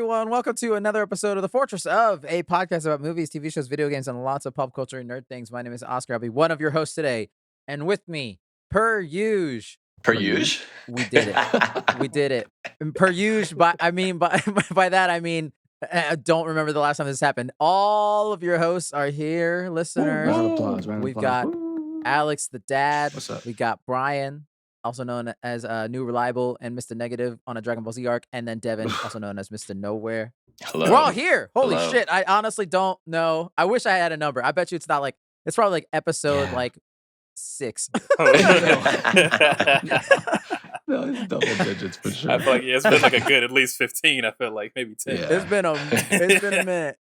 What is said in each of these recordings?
everyone. Welcome to another episode of the Fourtress, of a podcast about movies, TV shows, video games, and lots of pop culture and nerd things. My name is Oscar. I'll be one of your hosts today. And with me, per usual. Per usual? We did it. We did it. Per usual, by that, I mean, I don't remember the last time this happened. All of your hosts are here, listeners. Round of applause. We've got Alex, the dad. What's up? We got Brian, also known as New Reliable and Mr. Negative on a Dragon Ball Z arc, and then Devin, also known as Mr. Nowhere. Hello. We're all here. Holy Hello. shit. I honestly don't know. I wish I had a number. I bet you it's not like, it's probably like episode like 6. No, it's double digits for sure. I feel like it's been like a good at least 15. I feel like maybe 10. Yeah. It's been a minute.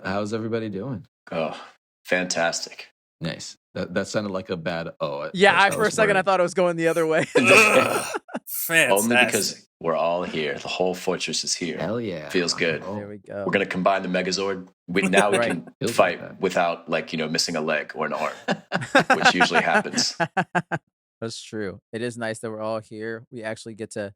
How's everybody doing? Oh, fantastic. Nice. That sounded like a bad Yeah, for a second I thought it was going the other way. Fantastic. Only because we're all here. The whole fortress is here. Hell yeah. Feels good. There we go. We're going to combine the Megazord. Now we Right. can Feels fight like that. without, missing a leg or an arm, which usually happens. That's true. It is nice that we're all here. We actually get to,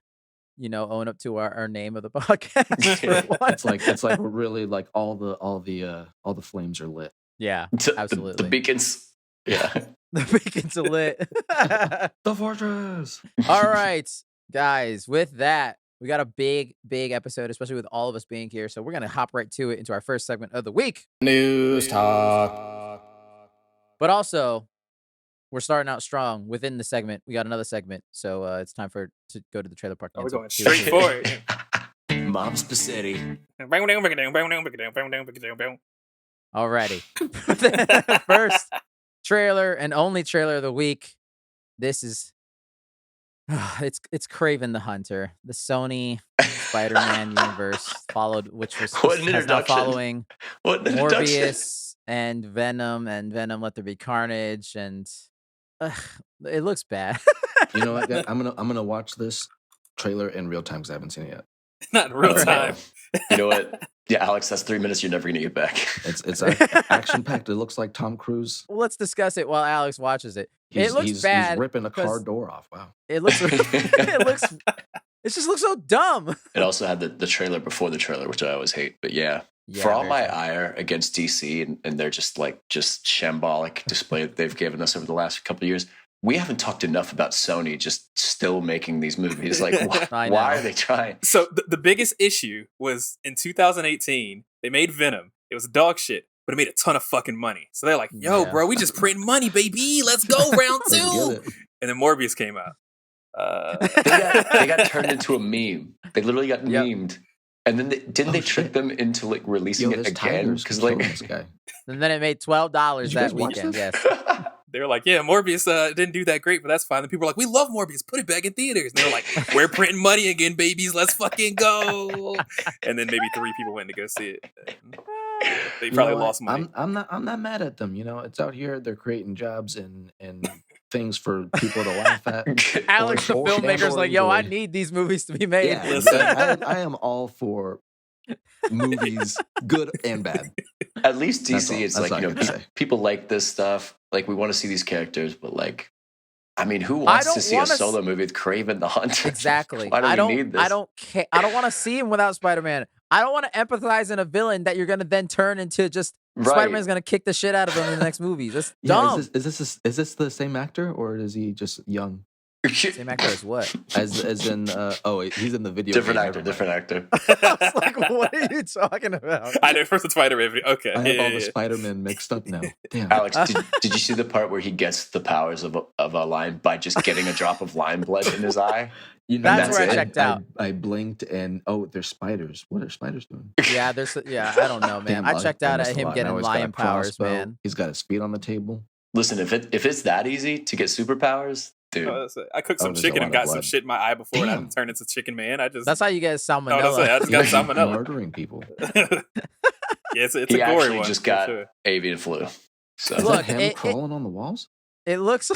own up to our name of the podcast. For once. It's like we're really like all the flames are lit. Yeah, The absolutely. beacons. Yeah. The beacons are lit. The fortress. All right, guys, with that, we got a big episode, especially with all of us being here. So we're going to hop right to it, into our first segment of the week. News talk. But also, we're starting out strong within the segment. We got another segment. So it's time to go to the trailer park. We're Cancel. going straight for it. Mom's Pacetti. Alrighty. First trailer and only trailer of the week. This is it's Kraven the Hunter, the Sony Spider-Man universe which was What an has now introduction. following What an introduction. Morbius and Venom Let There Be Carnage, and it looks bad. You know what? guys? I'm gonna watch this trailer in real time because I haven't seen it yet. Not in real All right. time. You know what? Yeah, Alex, that's 3 minutes you're never going to get back. It's action packed. It looks like Tom Cruise. Well, let's discuss it while Alex watches it. He's bad. He's ripping a car because door off. Wow. It just looks so dumb. It also had the trailer before the trailer, which I always hate. But yeah, for all very my true. ire against DC and their just shambolic display that they've given us over the last couple of years, we haven't talked enough about Sony just still making these movies. Like, I know. why are they trying? So the biggest issue was in 2018, they made Venom. It was dog shit, but it made a ton of fucking money. So they're like, yo, Yeah. bro, we just print money, baby. Let's go round Let's two. get it. And then Morbius came out. They got turned into a meme. They literally got Yep. memed. And then didn't they trick shit. them into releasing Yo, it this again? tiger's Because killing this guy. And then it made $12 Did you that guys watch weekend. this? Yes. They were like, yeah, Morbius didn't do that great, but that's fine. And people were like, we love Morbius. Put it back in theaters. And they were like, we're printing money again, babies. Let's fucking go. And then maybe 3 people went to go see it. And they You probably know what? lost money. I'm not mad at them. It's out here. They're creating jobs and things for people to laugh at. Alex, the Or filmmaker's like, yo, I enjoy. need these movies to be made. Yeah, Listen. I am all for movies, good and bad. At least That's DC, all- it's that's all I gotta say. people like this stuff. Like, we want to see these characters, but who wants don't to see a wanna solo movie with Kraven the Hunter? Exactly. Why do we need this? I don't care. I don't want to see him without Spider-Man. I don't want to empathize in a villain that you're going to then turn into just Right. Spider-Man's going to kick the shit out of him in the next movie. That's Yeah, dumb. is this the same actor or is he just young? Same actor as what? As in he's in the video. different game, actor, never different actor. I was like, what are you talking about? I know first the Spider-Man video. Okay. mind. I have all the yeah. Spider-Man mixed up now. Damn. Alex, did you see the part where he gets the powers of a lion by just getting a drop of lion blood in his eye? That's where I it. checked out. I blinked and there's spiders. What are spiders doing? Yeah, I don't know, man. Damn, I checked out missed at a him lot. getting Now he's got a lion powers, crossbow. man. He's got his feet on the table. Listen, if it's that easy to get superpowers, dude. I cooked some there's a chicken lot and of got some blood. shit in my eye before and I Damn. turned into Chicken Man. I just That's how you get salmonella. No, that's it. I just got You're salmonella. murdering people. Yeah, it's a He gory actually one. just for got sure. avian flu. So Is Look, that him it- crawling on the walls? It looks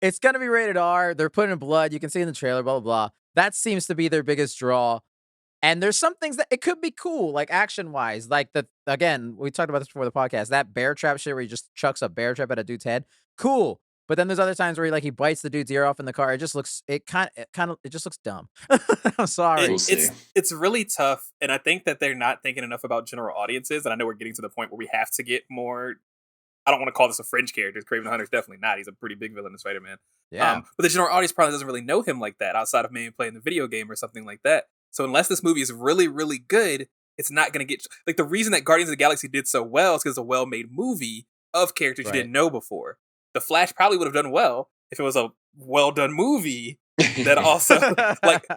it's gonna be rated R. They're putting in blood. You can see in the trailer, blah blah blah. That seems to be their biggest draw. And there's some things that it could be cool, like action wise. Like again, we talked about this before the podcast. That bear trap shit where he just chucks a bear trap at a dude's head. Cool. But then there's other times where he bites the dude's ear off in the car. It just looks it just looks dumb. I'm sorry. We'll see. It's really tough, and I think that they're not thinking enough about general audiences. And I know we're getting to the point where we have to get more. I don't want to call this a fringe character. Kraven the Hunter is definitely not. He's a pretty big villain in Spider-Man. Yeah. But the general audience probably doesn't really know him like that outside of maybe playing the video game or something like that. So unless this movie is really, really good, it's not going to get... Like, the reason that Guardians of the Galaxy did so well is because it's a well-made movie of characters you didn't know before. The Flash probably would have done well if it was a well-done movie that also...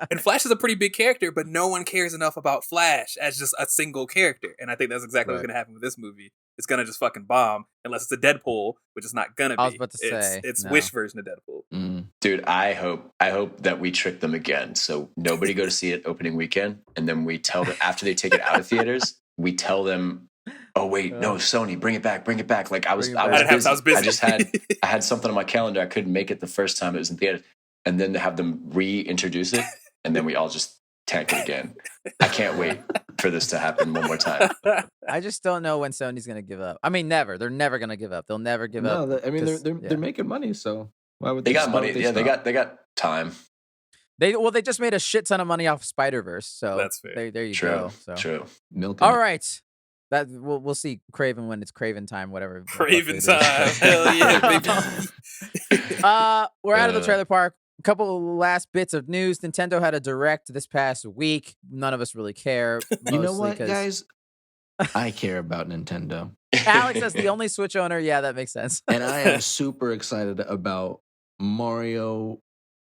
and Flash is a pretty big character, but no one cares enough about Flash as just a single character. And I think that's exactly what's going to happen with this movie. It's going to just fucking bomb unless it's a Deadpool, which is not going to be. I was about to say. It's Wish version of Deadpool. Mm. Dude, I hope that we trick them again. So nobody go to see it opening weekend, and then we tell them after they take it out of theaters, we tell them, "Oh wait, no, Sony, bring it back." Like I was busy. I had something on my calendar. I couldn't make it the first time it was in theaters, and then to have them reintroduce it, and then we all just tank it again. I can't wait for this to happen one more time. I just don't know when Sony's going to give up. I mean, never. They're never going to give up. They'll never give up. No, I mean they're making money, so why would they got money? Yeah, they got time. They just made a shit ton of money off Spider-Verse, so that's fair. There you go. So. True. All right. That we'll see Kraven when it's Kraven time, whatever. Kraven time. Hell yeah, baby. We're out of the trailer park. A couple of last bits of news. Nintendo had a direct this past week. None of us really care. You know what, guys? I care about Nintendo. Alex, as the only Switch owner, yeah, that makes sense. And I am super excited about Mario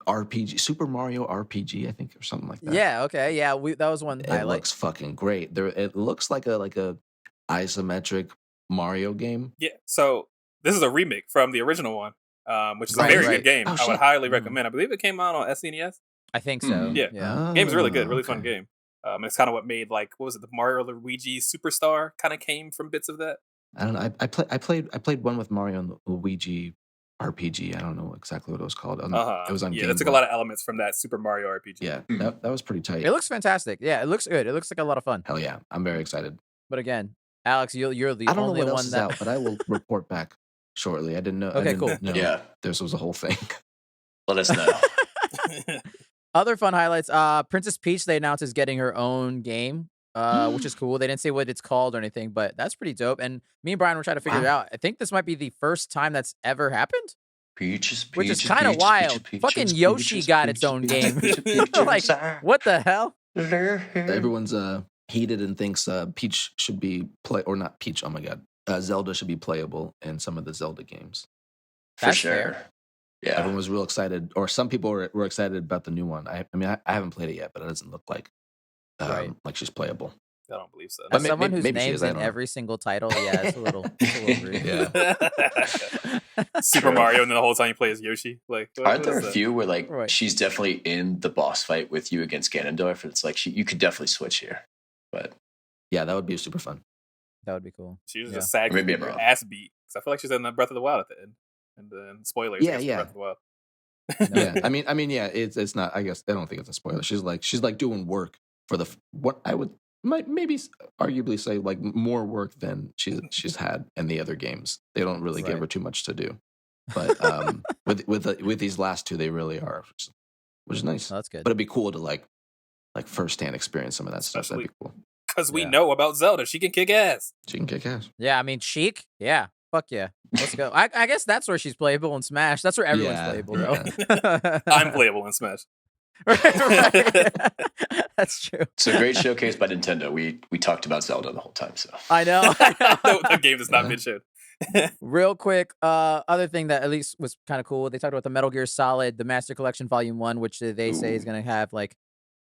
RPG, Super Mario RPG, I think, or something like that. Yeah, okay, yeah, that was one. It looks fucking great. It looks like a isometric Mario game. Yeah. So this is a remake from the original one. Which is a very good game. I would highly recommend. I believe it came out on SNES. I think so. Yeah. Oh, Game's really good. Really fun game. It's kind of what made what was it? The Mario Luigi Superstar kind of came from bits of that. I don't know. I played one with Mario and Luigi RPG. I don't know exactly what it was called. It was on Game They took Boy. a lot of elements from that Super Mario RPG. Yeah, that was pretty tight. It looks fantastic. Yeah, it looks good. It looks like a lot of fun. Hell yeah, I'm very excited. But again, Alex, you're the I don't know only what else one is that. out, but I will report back shortly. I didn't know. Okay, cool. Yeah, this was a whole thing. Let us know. Other fun highlights. Princess Peach, they announced, is getting her own game, which is cool. They didn't say what it's called or anything, but that's pretty dope. And me and Brian were trying to figure it out. I think this might be the first time that's ever happened. Which is kind of wild. Fucking Yoshi got its own game. Like, what the hell? Everyone's heated and thinks Peach should be or not Peach. Oh my god, Zelda should be playable in some of the Zelda games. For sure. Fair. Yeah, everyone was real excited, or some people were excited about the new one. I mean, I haven't played it yet, but it doesn't look like like she's playable. I don't believe so. As someone whose name's in every single title, yeah, it's a little weird. Yeah. Super Mario, and then the whole time you play as Yoshi. Like, aren't there a few where she's definitely in the boss fight with you against Ganondorf? It's like you could definitely switch here, but yeah, that would be super fun. That would be cool. She was just sad getting her ass beat because I feel like she's in the Breath of the Wild at the end, and then spoilers. Yeah. Breath of the Wild. Yeah, I mean, yeah, it's not. I guess I don't think it's a spoiler. She's like doing work for what I would maybe arguably say like more work than she's had in the other games. They don't really give her too much to do, but with these last two, they really are, which is nice. Oh, that's good. But it'd be cool to like firsthand experience some of that stuff. That'd be cool. Because we know about Zelda, she can kick ass. She can kick ass. Yeah, I mean, Sheik. Yeah, fuck yeah. Let's go. I guess that's where she's playable in Smash. That's where everyone's playable, though. I'm playable in Smash. right. That's true. So great showcase by Nintendo. We talked about Zelda the whole time. So I know. The game has not been showed. Real quick, other thing that at least was kind of cool. They talked about the Metal Gear Solid, the Master Collection Volume 1, which they say is going to have like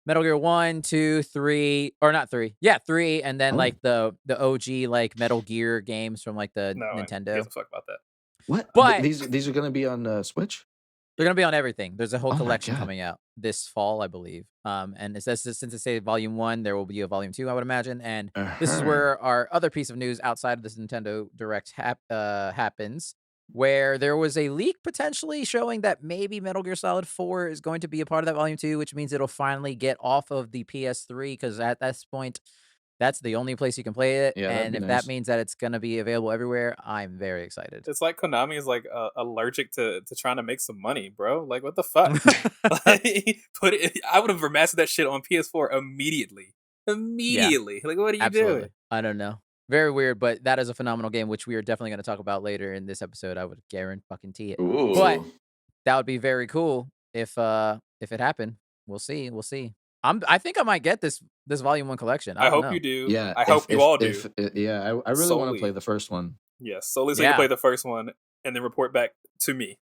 Metal Gear 1, 2, 3, or not 3. Yeah, 3, and then like the OG like Metal Gear games from like the Nintendo. Who gives a fuck about that? What? But these are going to be on Switch? They're going to be on everything. There's a whole collection coming out this fall, I believe. And it says, since it says Volume 1, there will be a Volume 2, I would imagine. And this is where our other piece of news outside of this Nintendo Direct happens, where there was a leak potentially showing that maybe Metal Gear Solid 4 is going to be a part of that Volume 2, which means it'll finally get off of the PS3, because at this point, That's the only place you can play it, Yeah, that'd and be if nice. that means that it's gonna be available everywhere, I'm very excited. It's like Konami is like allergic to trying to make some money, bro. Like, what the fuck? Like, put it. I would have remastered that shit on PS4 immediately. Immediately. Like, what are you Absolutely. doing? I don't know. Very weird, but that is a phenomenal game, which we are definitely going to talk about later in this episode. I would guarantee it. But Ooh. that would be very cool if it happened. We'll see. We'll see. I think I might get this volume 1 collection. I I don't hope know. you do. Yeah, I hope you all do. I really want Solely. to play the first one. Yes, solely so you Yeah. can play the first one and then report back to me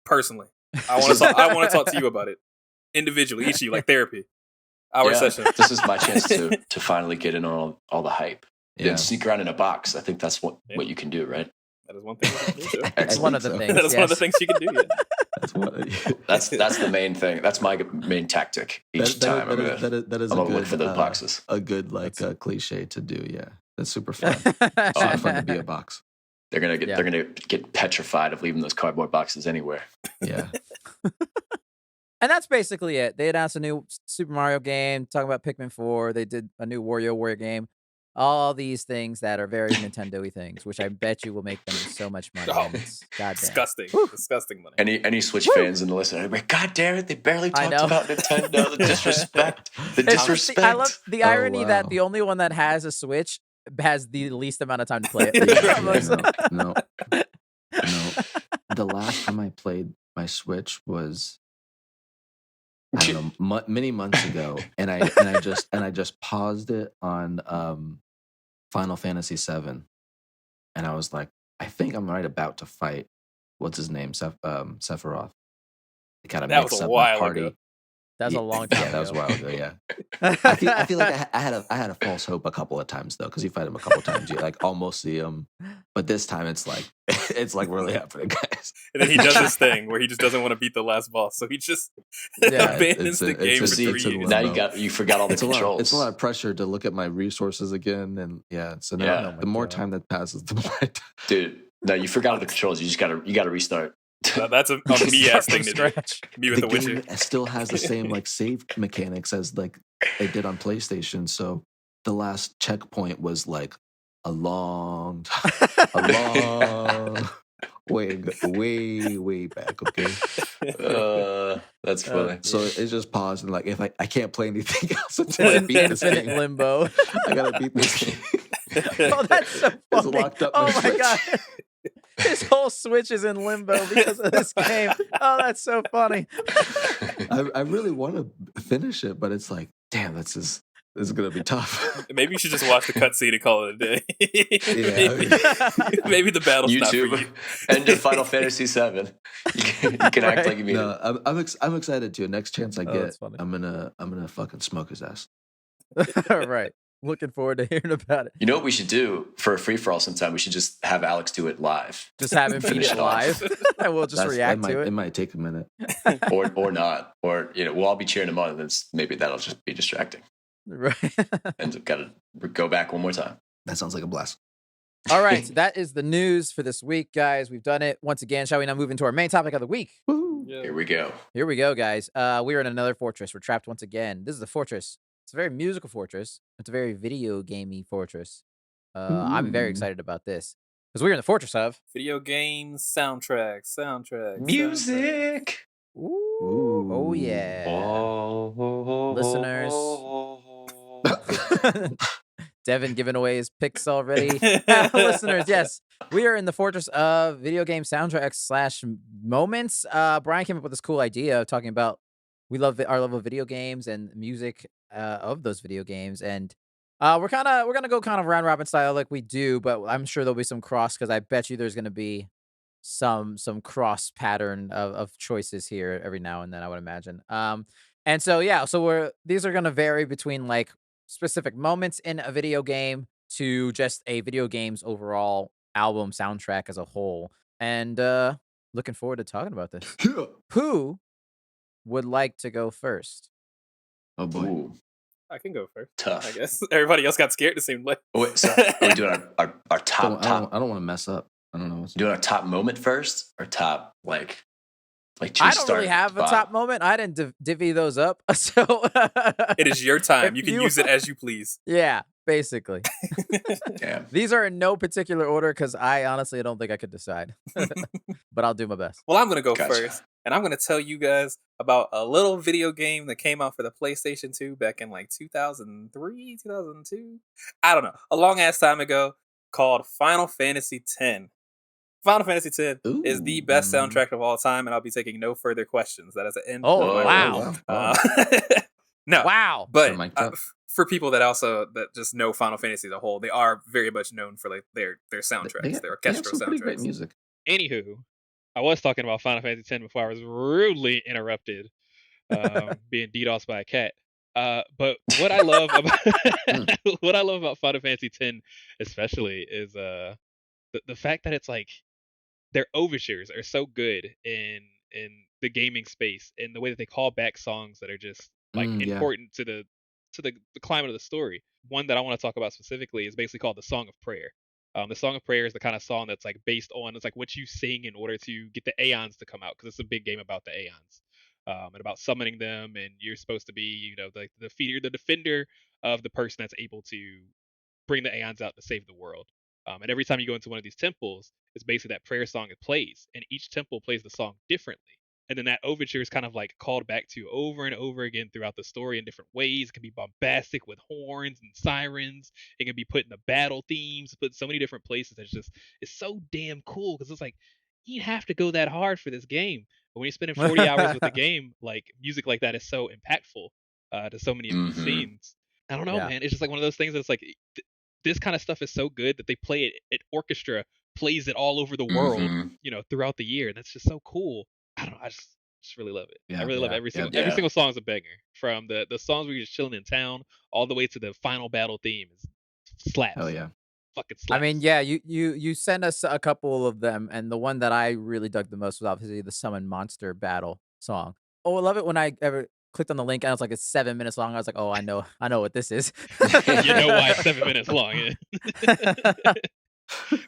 personally. I want to talk. I want to talk to you about it individually, each of you, like therapy. Our Yeah, session. This is my chance to finally get in on all the hype. Yeah, Then sneak around in a box. I think that's what Yeah. you can do, right? That is one thing you can do. Too. It's I one think of the so. things. That is one of the yes. things you can do. Yeah. That's what. That's the main thing. That's my main tactic each time. I'm That is gonna a good, look for those boxes. a good cliche to do. Yeah, that's super fun. Oh, Super fun to be a box. They're gonna Yeah. get petrified of leaving those cardboard boxes anywhere. Yeah, And that's basically it. They announced a new Super Mario game, talking about Pikmin 4. They did a new WarioWare game. All these things that are very Nintendo-y things, which I bet you will make them so much money. Oh, and it's goddamn. disgusting. Disgusting money. Any Switch fans in the listen, God damn it, they barely I talked know. about Nintendo. The disrespect. The It's just disrespect. I love the Oh, irony that wow. the only one that has a Switch has the least amount of time to play it. Yeah, I'm like, no. The last time I played my Switch was, I don't know, many months ago, and I just paused it on Final Fantasy VII, and I was like, I think I'm right about to fight what's his name, Sephiroth. It kind of That mix was a up while my party. ago. That's a long time Yeah, that was a ago. while ago. Yeah, I feel like I had a false hope a couple of times though, because you fight him a couple of times, you like almost see him, but this time it's like really happening, guys. And then he does this thing where he just doesn't want to beat the last boss, so he just Yeah, abandons the game for it's 3 a years. Now limbo. you forgot all the It's a lot. controls. It's a lot of pressure to look at my resources again, and yeah. So now Yeah. the more God. time that passes, the more. Dude, no, you forgot all the controls. You gotta restart. That's a Start me ass from thing to do. scratch. Me with The the Witcher. game still has the same like save mechanics as like it did on PlayStation. So the last checkpoint was like a long way back. Okay, That's funny. so it's just paused and like if I can't play anything else until I It's an beat this infinite game. limbo. I gotta beat this game. Oh, that's so It's funny. locked up Oh my my Switch. god. His whole Switch is in limbo because of this game. Oh, that's so funny. I really want to finish it, but it's like, damn, this is gonna be tough. Maybe you should just watch the cutscene and call it a day. Yeah. Maybe the battle's not for YouTube, you. end of Final Fantasy VII. You can act Right. like you mean No, I'm excited too. Next chance I Oh, get, that's funny. I'm gonna fucking smoke his ass. All right. Looking forward to hearing about it. You know what we should do for a free for all sometime? We should just have Alex do it live, Just have him beat Finish it it off. live. And we'll just react to It it. might take a minute. or not, or we'll all be cheering him on, and then maybe that'll just be distracting. Right. And gotta go back one more time. That sounds like a blast. All right. That is the news for this week, guys. We've done it once again. Shall we now move into our main topic of the week? Woo. Yeah. Here we go. Here we go, guys. We are in another fortress. We're trapped once again. This is a fortress. It's a very musical fortress. It's a very video gamey fortress. I'm very Ooh. excited about this because we're in the fortress of Video games, soundtracks. Music. Ooh. Oh yeah. Listeners. Devin giving away his picks already. Listeners, yes, we are in the fortress of video game soundtracks / moments. Brian came up with this cool idea of talking about we love our love of video games and music of those video games, and we're gonna go kind of round robin style like we do, but I'm sure there'll be some cross because I bet you there's gonna be some cross pattern of choices here every now and then, I would imagine. And so yeah, so these are gonna vary between like specific moments in a video game to just a video game's overall album soundtrack as a whole. And looking forward to talking about this. Who would like to go first? Oh boy. Ooh, I can go first. tough. I guess everybody else got scared. It seemed like. Oh, wait, so are we doing our top? I don't want to mess up. I don't know. Doing our top moment first, or top like I just don't start really have a bottom? top moment. I didn't divvy those up. So It is your time. If You can you- use it as you please. yeah. Basically. Yeah. These are in no particular order because I honestly don't think I could decide. But I'll do my best. Well, I'm going to go Gotcha. first, and I'm going to tell you guys about a little video game that came out for the PlayStation 2 back in like 2003, 2002. I don't know, a long ass time ago, called Final Fantasy X. Final Fantasy X is the best soundtrack of all time, and I'll be taking no further questions. That is the end Oh, of my wow. no, Wow. but Mic'd up. for people that just know Final Fantasy as a whole, they are very much known for like their soundtracks, their They have orchestral some pretty great soundtracks. music. Anywho, I was talking about Final Fantasy X before I was rudely interrupted, being DDoSed by a cat. But what I love about what I love about Final Fantasy X, especially, is the fact that it's like their overtures are so good in the gaming space, and the way that they call back songs that are just like important to the climate of the story. One that I want to talk about specifically is basically called the Song of Prayer. The Song of Prayer is the kind of song that's like based on, it's like what you sing in order to get the Aeons to come out, because it's a big game about the Aeons, and about summoning them, and you're supposed to be, you know, like the defender of the person that's able to bring the Aeons out to save the world. And every time you go into one of these temples, it's basically that prayer song it plays, and each temple plays the song differently. And then that overture is kind of like called back to over and over again throughout the story in different ways. It can be bombastic with horns and sirens. It can be put in the battle themes, put in so many different places. It's so damn cool, because it's like, you have to go that hard for this game. But when you're spending 40 hours with the game, like music like that is so impactful to so many of these scenes. I don't know, man. It's just like one of those things that's like, this kind of stuff is so good that they play it at orchestra, plays it all over the world, you know, throughout the year. And that's just so cool. I don't know. I just really love it. I really love every single song is a banger. From the songs where you're just chilling in town all the way to the final battle theme is slaps. Hell yeah. Fucking slaps. I mean, yeah, you sent us a couple of them, and the one that I really dug the most was obviously the Summon Monster Battle song. Oh, I love it when I ever clicked on the link and it's like it's 7 minutes long. I was like, oh, I know what this is. You know why it's 7 minutes long.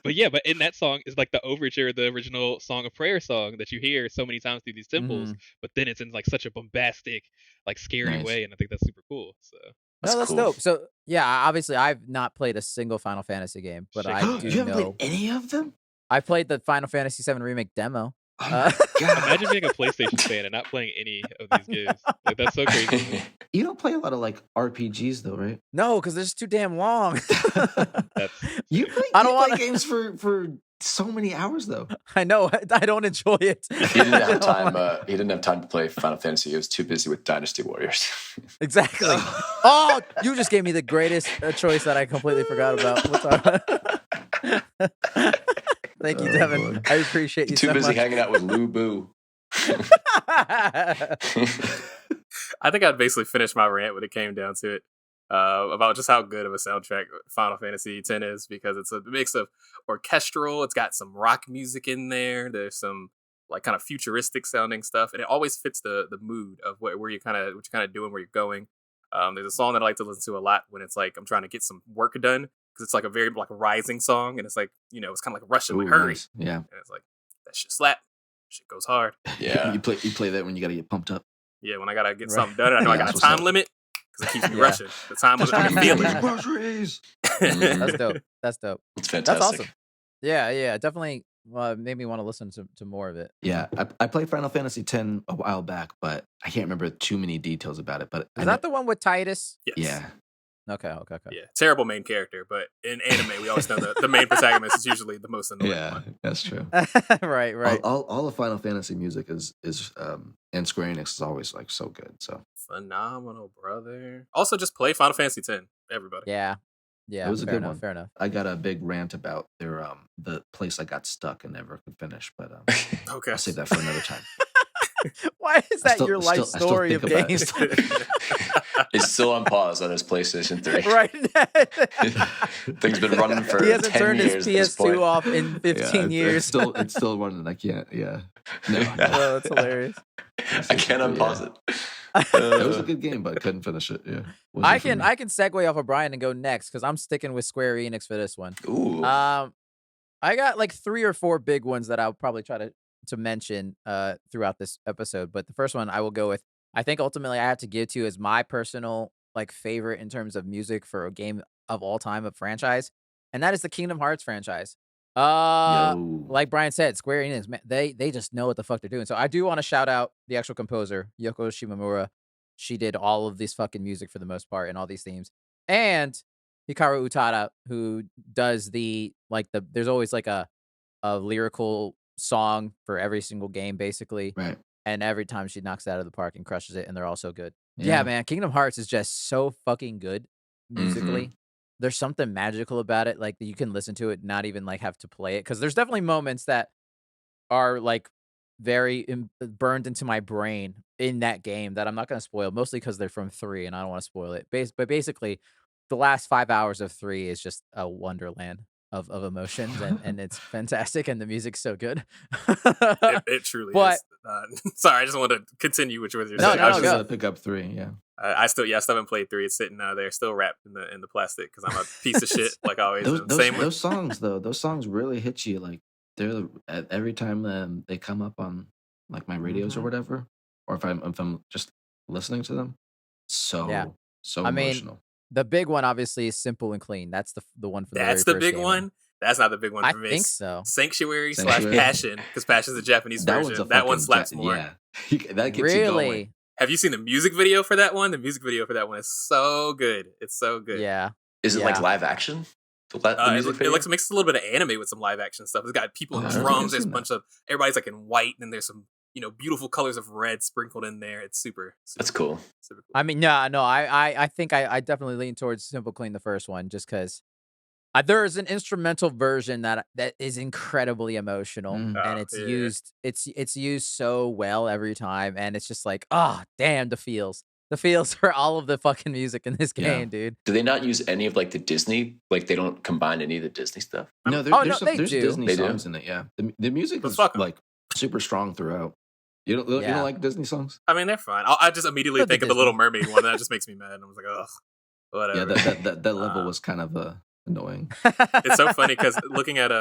But yeah, but in that song is like the overture, the original Song of Prayer song that you hear so many times through these temples, but then it's in like such a bombastic, like scary way, and I think that's super cool. So that's dope. So yeah, obviously I've not played a single Final Fantasy game, but I do You haven't know played any of them? I played the Final Fantasy VII Remake demo. Oh my God. Imagine being a PlayStation fan and not playing any of these games. Like, that's so crazy. You don't play a lot of like RPGs though, right? No, because they're just too damn long. You play games for so many hours though. I know. I don't enjoy it. He didn't have time. He didn't have time to play Final Fantasy. He was too busy with Dynasty Warriors. Exactly. Oh, you just gave me the greatest choice that I completely forgot about. What's up? Thank you, Devin. Boy. I appreciate you too so busy much. hanging out with Lou Boo. I think I'd basically finish my rant when it came down to it, about just how good of a soundtrack Final Fantasy X is, because it's a mix of orchestral, it's got some rock music in there, there's some like kind of futuristic sounding stuff, and it always fits the mood of what you're kind of doing, where you're going. There's a song that I like to listen to a lot when it's like I'm trying to get some work done, because it's like a very like a rising song, and it's like, you know, it's kind of like rushing, like hurry. Nice. Yeah. And it's like, that shit slap. Shit goes hard. Yeah. you play that when you gotta get pumped up. Yeah, when I gotta get something done, I know I got a time limit, because it keeps me rushing. The time limit, I can feel it. Groceries. That's dope. That's dope. It's fantastic. That's awesome. Yeah. Definitely made me want to listen to more of it. Yeah, I played Final Fantasy X a while back, but I can't remember too many details about it. But is that the one with Titus? Yes. Yeah. Okay. Yeah, terrible main character, but in anime, we always know the main protagonist is usually the most annoying one. That's true. Right. All the Final Fantasy music is and Square Enix is always like so good. So phenomenal, brother. Also, just play Final Fantasy X, everybody. Yeah. It was a good one. Fair enough. I got a big rant about their the place I got stuck and never could finish, but okay, I'll save that for another time. Why is that your life story of games? It's still on pause on his PlayStation 3. Right. Thing's been running for 10 years. He hasn't turned his PS2 off in 15 years. It's still running. I can't. Yeah. No. Oh, that's hilarious. I can't unpause it. It was a good game, but I couldn't finish it. Yeah. I can segue off of Brian and go next, because I'm sticking with Square Enix for this one. Ooh. I got like 3 or 4 big ones that I'll probably try to mention throughout this episode. But the first one I will go with, I think ultimately I have to give to, is my personal like favorite in terms of music for a game of all time, of franchise, and that is the Kingdom Hearts franchise. Yo. Like Brian said, Square Enix, man, they just know what the fuck they're doing. So I do want to shout out the actual composer, Yoko Shimomura. She did all of this fucking music for the most part and all these themes. And Hikaru Utada, who does there's always like a lyrical song for every single game, basically. Right. And every time she knocks it out of the park and crushes it, and they're all so good. Yeah, man, Kingdom Hearts is just so fucking good musically. There's something magical about it, like, that you can listen to it, not even, like, have to play it. Because there's definitely moments that are, like, very burned into my brain in that game that I'm not gonna spoil, mostly because they're from 3, and I don't wanna spoil it. But basically, the last 5 hours of 3 is just a wonderland of emotions, and it's fantastic, and the music's so good. It truly But is. Sorry, I just want to continue with what you're No, saying. no, I no, was go. just, Pick up 3, yeah. I still haven't played 3. It's sitting there, still wrapped in the plastic because I'm a piece of shit, like I always am. Those songs though, those songs really hit you. Like every time they come up on like my radios or whatever, or if I'm just listening to them, so I mean, emotional. the big one obviously is Simple and Clean. That's the one for the That's very the first big game. one. That's not the big one I for me. think so. Sanctuary / Sanctuary. Passion, because Passion's the Japanese That version. one's That one slaps more. Yeah, that gets you going. Really? Have you seen the music video for that one? The music video for that one is so good. It's so good. Yeah. Is it like Yeah. live action? The It music video? looks mixed a little bit of anime with some live action stuff. It's got people in I don't think drums. I've There's a seen bunch of everybody's like in white, and then there's some beautiful colors of red sprinkled in there. It's super. That's cool. Super cool. I mean, no, I think I definitely lean towards Simple Clean, the first one, just because there is an instrumental version that is incredibly emotional, Mm. and it's used so well every time, and it's just like, oh damn, the feels for all of the fucking music in this Yeah. game, dude. Do they not use any of like the Disney? Like they don't combine any of the Disney stuff? No, no, they there's do. Disney They do? songs in it. Yeah, the music But is fuck 'em. like super strong throughout. You don't Yeah. like Disney songs? I mean, they're fine. I just immediately But the think of the Little Disney. Mermaid one. That just makes me mad. And I was like, ugh, whatever. Yeah, that level was kind of annoying. It's so funny because looking at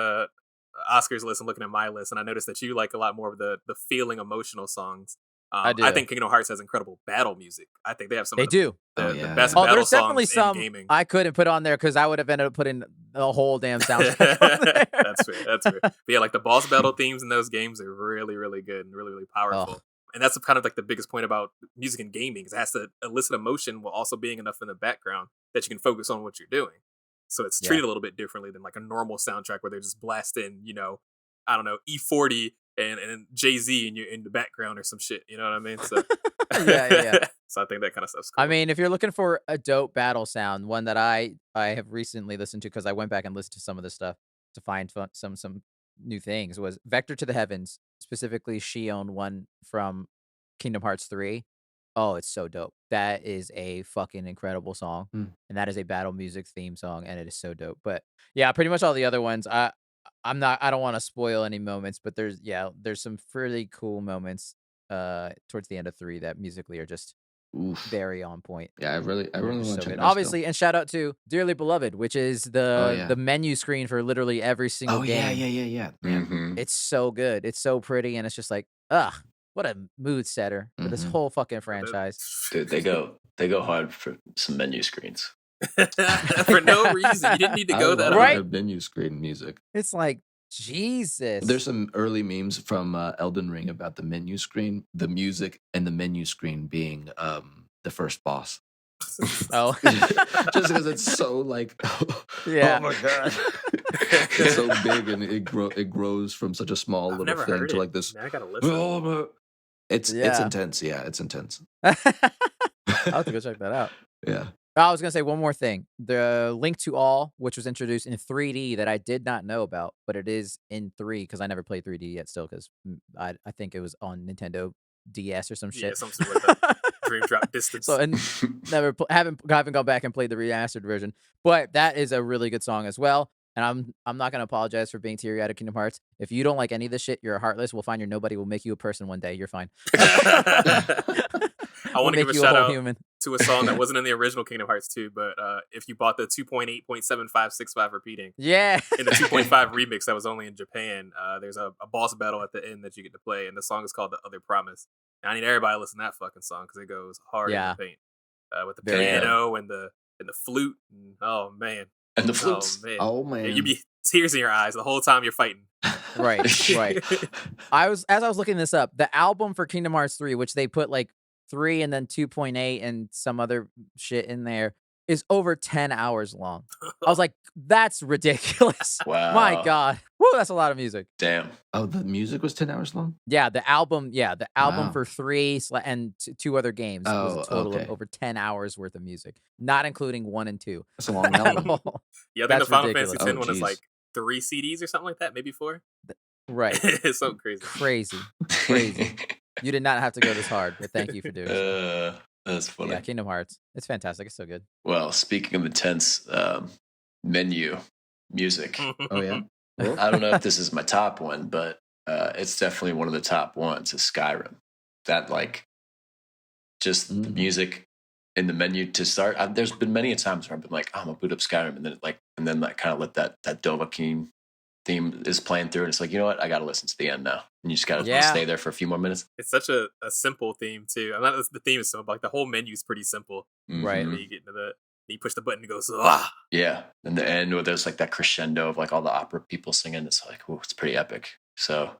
Oscar's list and looking at my list, and I noticed that you like a lot more of the feeling emotional songs. I do. I think Kingdom Hearts has incredible battle music. I think they have some. They of do. the, Oh, the yeah. best Oh, battle there's definitely songs in some gaming. I couldn't put on there because I would have ended up putting the whole damn soundtrack on there. That's fair. That's fair. But yeah, like the boss battle themes in those games are really, really good and really, really powerful. Oh. And that's kind of like the biggest point about music and gaming is it has to elicit emotion while also being enough in the background that you can focus on what you're doing. So it's treated a little bit differently than like a normal soundtrack where they're just blasting, I don't know, E40 and Jay-Z in the background or some shit. You know what I mean? So Yeah. So I think that kind of stuff's cool. I mean, if you're looking for a dope battle sound, one that I have recently listened to because I went back and listened to some of this stuff to find some new things was Vector to the Heavens, specifically Shion one from Kingdom Hearts 3. Oh, it's so dope. That is a fucking incredible song. Mm. And that is a battle music theme song, and it is so dope. But yeah, pretty much all the other ones, I don't want to spoil any moments, but there's some pretty cool moments towards the end of 3 that musically are just Oof. very on point. Yeah, I really want to check good. it out. Obviously, and shout out to Dearly Beloved, which is the yeah. menu screen for literally every single Oh game. yeah. Mhm. It's so good. It's so pretty, and it's just like, what a mood setter for this Mhm. whole fucking franchise. Dude, they go hard for some menu screens. For no reason. You didn't need to I go love that Right? the menu screen music. It's like, Jesus. There's some early memes from Elden Ring about the menu screen, the music, and the menu screen being the first boss. Oh. Just because it's so like, Yeah. oh my god, it's so big and it grows from such a small I've little never thing heard to it. like this. Man, I gotta listen. It's Yeah. intense. Yeah, it's intense. I'll have to go check that out. Yeah. I was going to say one more thing. The Link to All, which was introduced in 3D that I did not know about, but it is in 3 because I never played 3D yet still because I think it was on Nintendo DS or some Yeah, shit. something with the Dream Drop Distance. So, and haven't gone back and played the remastered version, but that is a really good song as well. And I'm not gonna apologize for being teary-eyed at Kingdom Hearts. If you don't like any of this shit, you're heartless. We'll find your nobody. We'll make you a person one day. You're fine. I want to give a you shout whole out human. to a song that wasn't in the original Kingdom Hearts 2, but if you bought the 2.8.7565 repeating Yeah. in the 2.5 remix that was only in Japan, there's a boss battle at the end that you get to play, and the song is called The Other Promise. And I need everybody to listen to that fucking song because it goes hard in Yeah. the paint. with the Very good. piano and the flute. And, oh man, And the flutes. Oh man. you'd be tears in your eyes the whole time you're fighting. Right. As I was looking this up, the album for Kingdom Hearts 3, which they put like 3 and then 2.8 and some other shit in there, is over 10 hours long. I was like, that's ridiculous. Wow. My God. Woo, that's a lot of music. Damn. Oh, the music was 10 hours long? Yeah, the album Wow. for 3 and 2 other games was a total okay. of over 10 hours worth of music, not including 1 and 2. That's a long album. Yeah, I think That's the Final ridiculous. Fantasy X one is geez. like 3 CDs or something like that, maybe 4. Right. It's so crazy. Crazy. You did not have to go this hard, but thank you for doing so. That's funny. Yeah, Kingdom Hearts. It's fantastic. It's so good. Well, speaking of intense menu music, Oh yeah. I don't know if this is my top one, but it's definitely one of the top ones. Is Skyrim. That like just the music in the menu to start. There's been many a times where I've been like, oh, I'm gonna boot up Skyrim, and then kind of let that Dovahkiin theme is playing through, and it's like, you know what, I gotta listen to the end now, and you just gotta stay there for a few more minutes. It's such a simple theme too. I'm not the theme is simple, but like the whole menu is pretty simple. Right. And then you get into you push the button, it goes, ah. Yeah, and the end where there's like that crescendo of like all the opera people singing. It's like, oh, it's pretty epic. So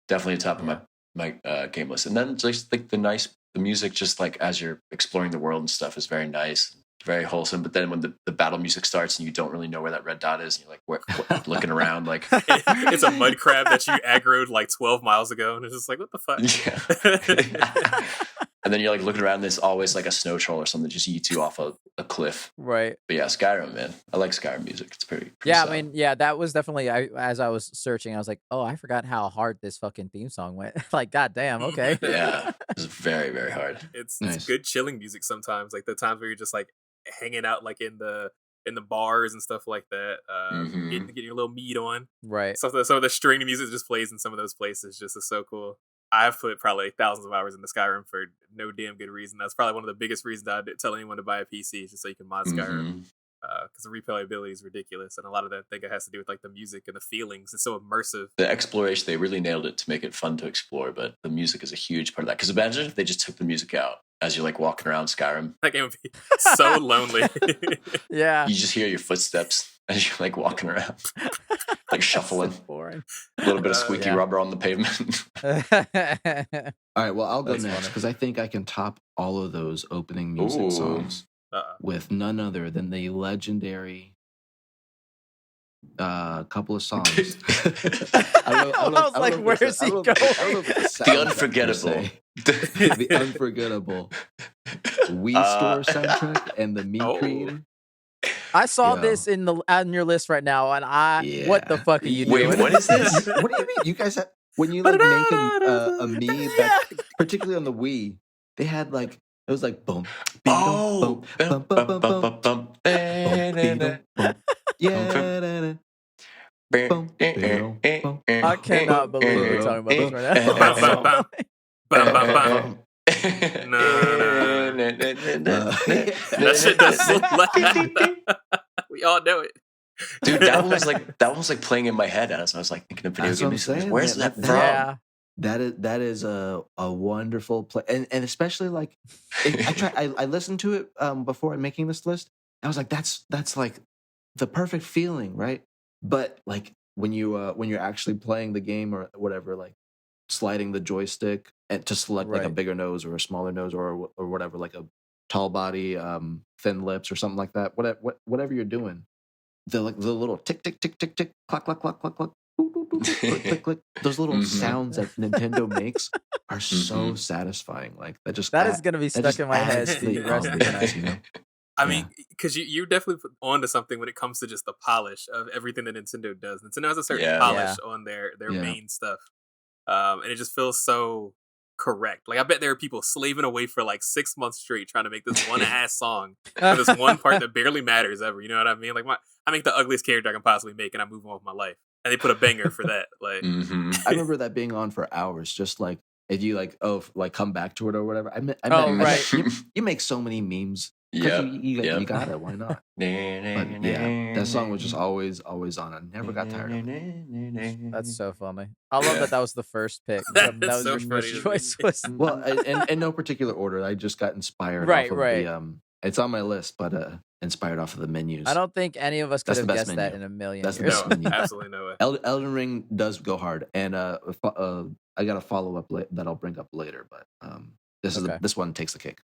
definitely top of my game list. And then just like the music, just like as you're exploring the world and stuff, is very nice, very wholesome. But then when the battle music starts and you don't really know where that red dot is, and you're like, what looking around, like it's a mud crab that you aggroed like 12 miles ago, and it's just like, what the fuck? Yeah. And then you're like looking around, and there's always like a snow troll or something that just eats you off a cliff. Right. But yeah, Skyrim, man. I like Skyrim music. It's pretty Yeah, solid. I mean, yeah, that was definitely, as I was searching, I was like, oh, I forgot how hard this fucking theme song went. Like, goddamn, okay. Yeah, it's very, very hard. It's Nice. good chilling music sometimes, like the times where you're just like hanging out like in the bars and stuff like that, getting your little meat on. Right. Some of the string music just plays in some of those places just is so cool. I've put probably thousands of hours into Skyrim for no damn good reason. That's probably one of the biggest reasons I did tell anyone to buy a PC, just so you can mod Skyrim. Because the replayability is ridiculous, and a lot of that I think it has to do with like the music and the feelings. It's so immersive. The exploration, they really nailed it to make it fun to explore, but the music is a huge part of that. Because imagine if they just took the music out as you're like walking around Skyrim. That game would be so lonely. Yeah. You just hear your footsteps as you're like walking around, like shuffling. So boring. A little bit of squeaky rubber on the pavement. All right, well, I'll go That's next funny. because I think I can top all of those opening music songs with none other than the legendary couple of songs. I was like, where's he going? The unforgettable. The unforgettable Wii Store soundtrack and the Me Creator. I saw Yo. this on your list right now, and what the fuck are you Wait, doing? what is this? What do you mean? You guys have, when you like make a me that, particularly on the Wii, they had like, it was like boom. Oh, boom, boom, boom, boom, boom, yeah. I cannot believe we're talking about this right now. That shit does slap. We all know it. Dude, that was like playing in my head as I was like thinking of video That's what I'm games. saying, Where's man. that from? Yeah. That is a wonderful play, and especially like I listened to it before making this list. I was like, that's like the perfect feeling, right? But like when you're actually playing the game or whatever, like sliding the joystick and to select like a bigger nose or a smaller nose or whatever, like a tall body, thin lips or something like that. Whatever you're doing, the little tick tick tick tick tick, clack clack clack clack clack, boop, boop, boop, click click click. Those little sounds that Nintendo makes are so satisfying. Like that is gonna be stuck in my head for the rest of the night. You know? I mean, because you definitely put onto something when it comes to just the polish of everything that Nintendo does. Nintendo has a certain polish on their main stuff, and it just feels so correct. Like I bet there are people slaving away for like 6 months straight trying to make this one ass song for this one part that barely matters ever. You know what I mean? Like I make the ugliest character I can possibly make, and I move on with my life. And they put a banger for that. Like I remember that being on for hours. Just like if you like come back to it or whatever. You make so many memes. Yeah, you got it. Why not? But yeah, that song was just always on. I never got tired of it. That's so funny. I love that was the first pick. That was so your first funny. choice. Was... Well, in no particular order. I just got inspired Right, off of right. It's on my list, but inspired off of the menus. I don't think any of us could That's have the best guessed that menu. in a million That's the years. best No, menu. absolutely no way. Elden Ring does go hard, and I got a follow up that I'll bring up later. But Okay. this one takes the cake.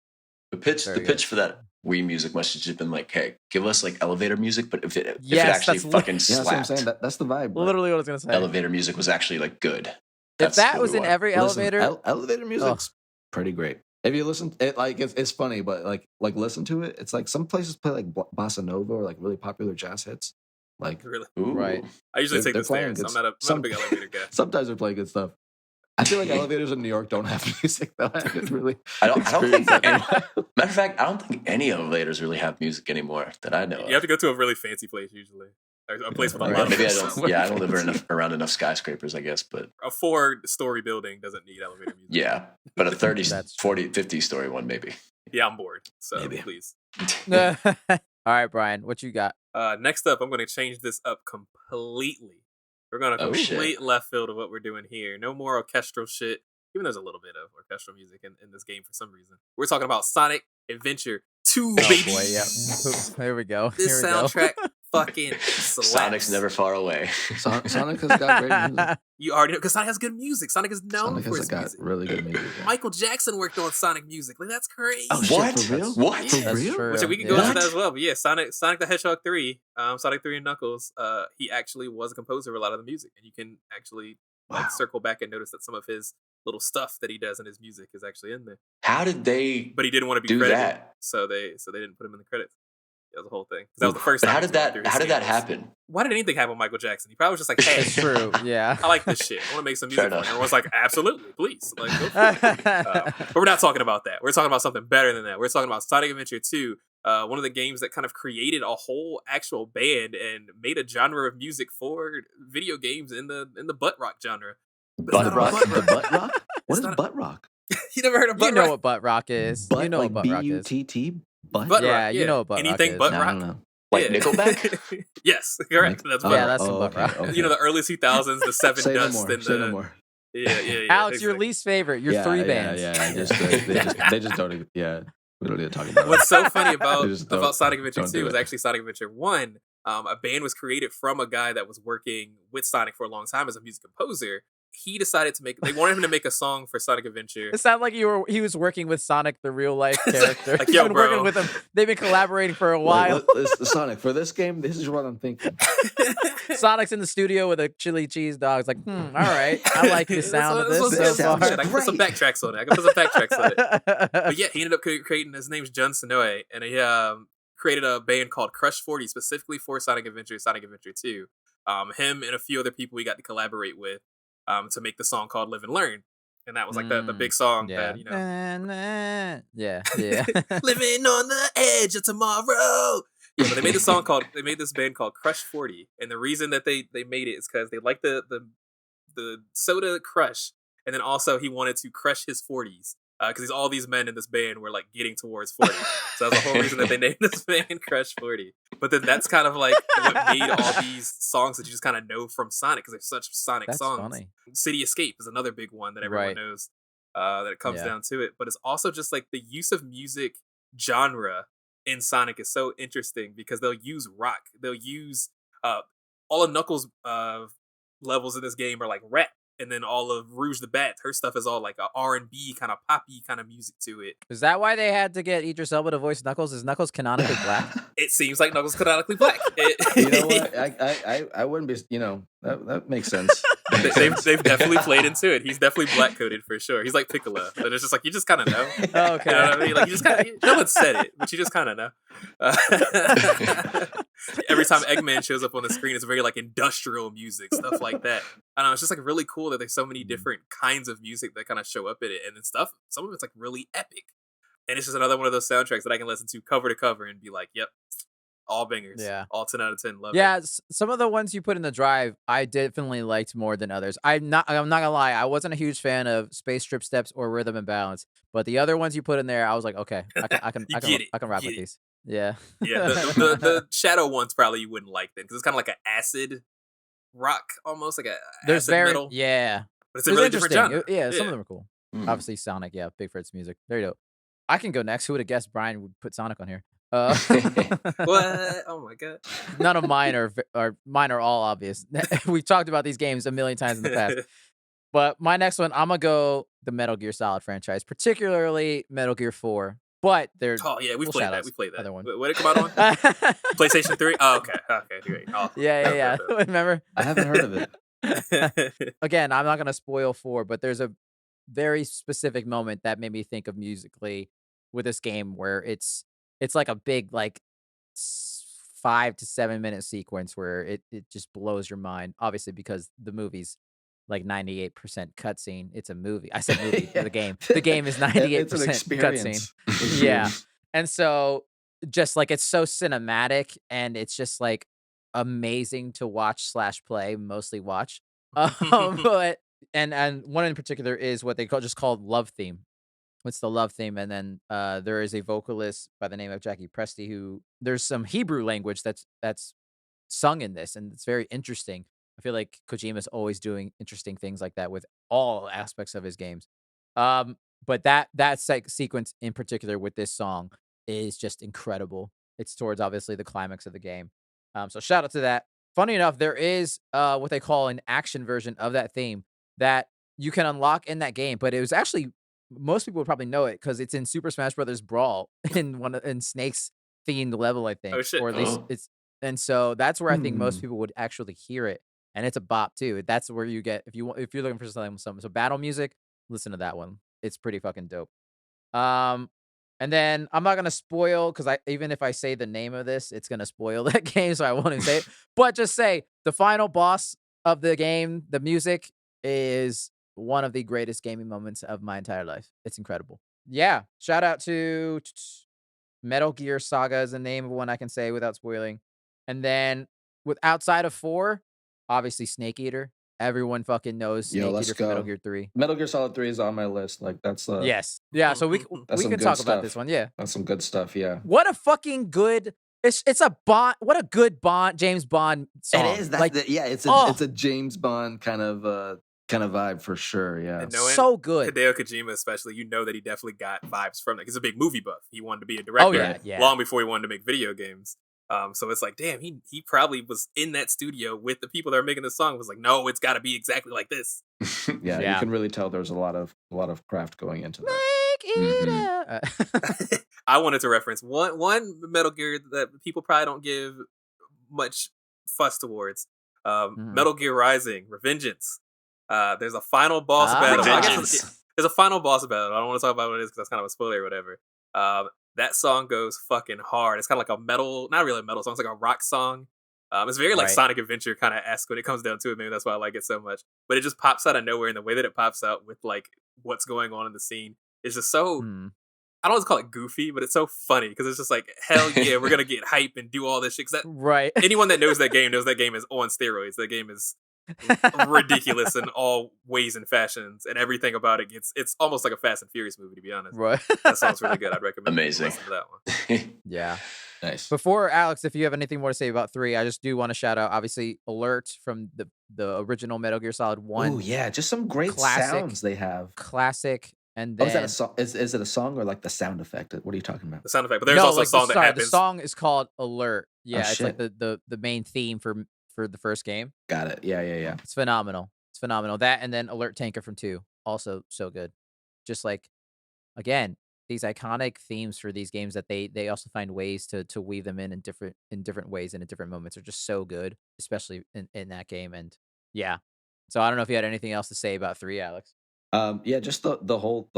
The pitch Very good. for that Wii music must have just been like, hey, give us like elevator music, but if it Yes, actually that's fucking Yeah, that's what I'm slapped, saying. That's the vibe. but Literally what I was gonna say. elevator music was actually like good. If That's that what was we in want. every listen, elevator, elevator music's pretty great. If you listen, it's funny, but like listen to it. It's like some places play like bossa nova or like really popular jazz hits. Like Really, Ooh. Right. I usually take they're the playing stairs. good I'm not a big elevator guy. sometimes they're playing good stuff. I feel like elevators in New York don't have music though. I haven't really I don't experienced think that. matter of fact, I don't think any elevators really have music anymore that I know of. You have to go to a really fancy place usually, or a place with a Yeah, lot of Maybe I rooms. don't. Yeah, I don't live around enough skyscrapers, I guess. But A 4-story building doesn't need elevator music. yeah, but a 30, That's 40, 50 story one maybe. Yeah, I'm bored. So Maybe. please. all right, Brian, what you got? Next up, I'm going to change this up completely. We're going to Oh, shit. complete left field of what we're doing here. No more orchestral shit. Even there's a little bit of orchestral music in this game for some reason. We're talking about Sonic Adventure 2, Oh baby. boy, yeah. Here we go. This Here we go. soundtrack fucking slaps. Sonic's never far away. Sonic has got great music. You already know, because Sonic has good music. Sonic is known Sonic for has his got music. really good music. Yeah. Michael Jackson worked on Sonic music. Like, that's crazy. Oh, shit, What? for real? What? For That's real? true. Which we can go Yeah. into that as well. But yeah, Sonic the Hedgehog 3, Sonic 3 and Knuckles, he actually was a composer of a lot of the music. And you can actually Wow. circle back and notice that some of his little stuff that he does in his music is actually in there. How did they But he didn't want to be do credited, that? so they didn't put him in the credits. That was the whole thing. 'Cause that was the first But time how he was did going that? through his How did that samples. happen? Why did anything happen with Michael Jackson? He probably was just like, hey, It's true. Yeah. I like this shit. I want to make some Fair music. For it. enough. Everyone's like, absolutely, please. Like, go for it. But we're not talking about that. We're talking about something better than that. We're talking about Sonic Adventure 2, one of the games that kind of created a whole actual band and made a genre of music for video games in the butt rock genre. But it's Butt not a rock? butt The butt rock? What It's is not a- butt rock? You never heard of You butt know rock? what butt rock is. Butt, You know like what butt rock is. BUTT? Butt? Butt Yeah, rock, you know what butt rock Anything is. but No, I rock. don't know. Like Yeah. Nickelback? Yes, correct. That's butt Yeah, rock. that's some butt okay, rock. okay. You know, the early 2000s, the Seven Say no Dust more. and Say the no more. yeah. Alex, your exactly. least favorite. Your three bands. Yeah, they just don't even, yeah. We don't need to talk about What's it. so funny about They just don't- about Sonic Adventure don't 2 do was it. actually Sonic Adventure 1. A band was created from a guy that was working with Sonic for a long time as a music composer. He decided to they wanted him to make a song for Sonic Adventure. It sounded like he was working with Sonic, the real life character. Like, He's yo, been bro. working with him. They've been collaborating for a while. Sonic, for this game, this is what I'm thinking. Sonic's in the studio with a chili cheese dog. It's like, all right, I like the sound of This this one's so good. far. I can put some backtracks on it. But yeah, he ended up creating, his name's Jun Sonoe, and he created a band called Crush 40 specifically for Sonic Adventure 2. Him and a few other people he got to collaborate with to make the song called Live and Learn. And that was like the big song yeah. that, you know, Yeah. living on the edge of tomorrow. Yeah, but they made this band called Crush 40. And the reason that they made it is because they liked the soda Crush. And then also he wanted to crush his 40s. Because all these men in this band were like getting towards 40. So that's the whole reason that they named this band Crush 40. But then that's kind of like what made all these songs that you just kind of know from Sonic, because they're such Sonic That's songs. funny. City Escape is another big one that everyone Right. knows that it comes Yeah. down to it. But it's also just like the use of music genre in Sonic is so interesting because they'll use rock. They'll use all of Knuckles' levels in this game are like rap. And then all of Rouge the Bat, her stuff is all like a R&B kind of poppy kind of music to it. Is that why they had to get Idris Elba to voice Knuckles? Is Knuckles canonically black? It seems like Knuckles canonically black. You know what? I wouldn't be. You know that makes sense. They've definitely played into it. He's definitely black coded for sure. He's like Piccolo, but it's just like you just kind of know. Oh, okay. You know what I mean? Like you just kind of no one said it, but you just kind of know. Every time Eggman shows up on the screen, it's very like industrial music, stuff like that. I don't know. It's just like really cool that there's so many different kinds of music that kind of show up in it, and then stuff. Some of it's like really epic, and it's just another one of those soundtracks that I can listen to cover and be like, "Yep, all bangers, Yeah. all 10 out of 10, love it." Yeah, some of the ones you put in the drive, I definitely liked more than others. I'm not gonna lie, I wasn't a huge fan of Space Trip Steps or Rhythm and Balance, but the other ones you put in there, I was like, okay, I can rock with these. Yeah. Yeah, the Shadow ones probably you wouldn't like them because it's kind of like an acid rock, almost like a There's acid metal. yeah. But it's a It was really different interesting. genre. Yeah, some of them are cool. Mm. Obviously, Sonic, yeah, big for its music. Very dope. I can go next. Who would have guessed Brian would put Sonic on here? What? Oh my god. None of mine are all obvious. We've talked about these games a million times in the past. But my next one, I'm gonna go the Metal Gear Solid franchise, particularly Metal Gear 4. But they're Oh yeah, we played that. We played that. Other one. What did it come out on? PlayStation 3. Oh, okay, great. Oh, yeah. Remember? I haven't heard of it. Again, I'm not gonna spoil 4, but there's a very specific moment that made me think of musically with this game where it's like a big 5 to 7 minute sequence where it just blows your mind. Obviously, because the movie's like 98% cutscene. It's a movie. I said movie for the game. The game is 98% cutscene. Yeah. And so just like it's so cinematic and it's just like amazing to watch / play, mostly watch. But and one in particular is what they called Love Theme. It's the Love Theme, and then there is a vocalist by the name of Jackie Presti who there's some Hebrew language that's sung in this, and it's very interesting. I feel like Kojima's always doing interesting things like that with all aspects of his games. But that sequence in particular with this song is just incredible. It's towards obviously the climax of the game. So shout out to that. Funny enough, there is what they call an action version of that theme that you can unlock in that game, but it was actually most people would probably know it because it's in Super Smash Brothers Brawl in Snake's themed level, I think. Oh shit! Or at least it's, and so that's where I think most people would actually hear it, and it's a bop too. That's where you get if you're looking for something. So battle music, listen to that one. It's pretty fucking dope. And then I'm not gonna spoil because even if I say the name of this, it's gonna spoil that game, so I won't even say it. But just say the final boss of the game, the music is one of the greatest gaming moments of my entire life. It's incredible. Yeah, shout out to Metal Gear Saga is the name of one I can say without spoiling. And then with outside of 4, obviously Snake Eater. Everyone fucking knows Snake Eater from Metal Gear 3. Metal Gear Solid 3 is on my list. Like that's yes. Yeah, so we can talk about this one. Yeah. That's some good stuff, yeah. What a fucking good it's a Bond. What a good James Bond song. It is. It's a James Bond kind of vibe for sure. Yeah, so good. Hideo Kojima, especially, you know that he definitely got vibes from it. He's a big movie buff. He wanted to be a director long before he wanted to make video games. So it's like, damn, he probably was in that studio with the people that are making the song. Was like, no, it's got to be exactly like this. yeah, you can really tell there's a lot of craft going into that. I wanted to reference one Metal Gear that people probably don't give much fuss towards. Metal Gear Rising, Revengeance. There's a final boss battle. There's a final boss battle. I don't want to talk about what it is because that's kind of a spoiler or whatever. That song goes fucking hard. It's kind of like a metal, not really a metal song. It's like a rock song. It's very like Sonic Adventure kind of esque when it comes down to it. Maybe that's why I like it so much. But it just pops out of nowhere, and the way that it pops out with like what's going on in the scene is just so. I don't want to call it goofy, but it's so funny because it's just like, hell yeah, we're gonna get hype and do all this shit. Anyone that knows that game is on steroids. That game is ridiculous in all ways and fashions, and everything about it it's almost like a Fast and Furious movie, to be honest. Right. That sounds really good. I'd recommend amazing listen to that one. Yeah, nice. Before Alex, if you have anything more to say about 3, I just do want to shout out obviously Alert from the original Metal Gear Solid 1. Oh yeah, just some great sounds they have. Classic. And then, is that a song? Is it a song or like the sound effect? What are you talking about? The sound effect, but there's also a song that happens. The song is called Alert. Yeah, it's like the main theme for the first game. Got it. Yeah. It's phenomenal. That and then Alert Tanker from 2, also so good. Just like, again, these iconic themes for these games that they also find ways to weave them in different ways and in different moments are just so good, especially in that game. And yeah, so I don't know if you had anything else to say about 3, Alex. Yeah, just the whole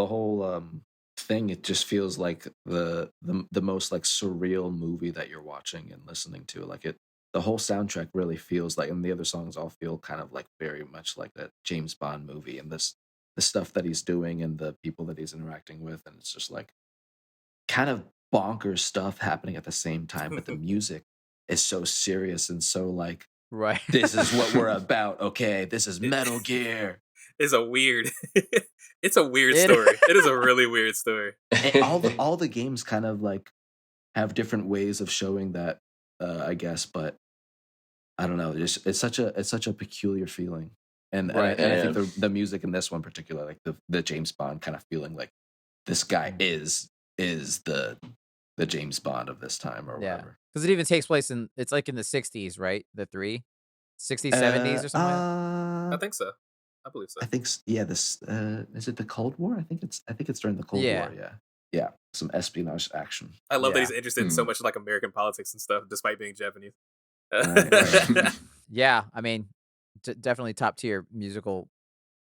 thing. It just feels like the most like surreal movie that you're watching and listening to. Like the whole soundtrack really feels like, and the other songs all feel kind of like very much like that James Bond movie, and the stuff that he's doing and the people that he's interacting with, and it's just like kind of bonkers stuff happening at the same time. But the music is so serious and so like, this is what we're about. Okay, this is Metal Gear. It's a weird story. It is a really weird story. And all the games kind of like have different ways of showing that, I guess, but I don't know. It's such a peculiar feeling, and I think the music in this one particular, like the James Bond kind of feeling, like this guy is is the James Bond of this time or Yeah, whatever. because it even takes place it's like in the 60s, right? The 60s, 70s or something like that? I think so. I believe so. I think this is it the Cold War? I think it's during the Cold Yeah. War. Yeah. Some espionage action. I love that Yeah. he's interested in so much like American politics and stuff, despite being Japanese. Right. Yeah, I mean, definitely top tier musical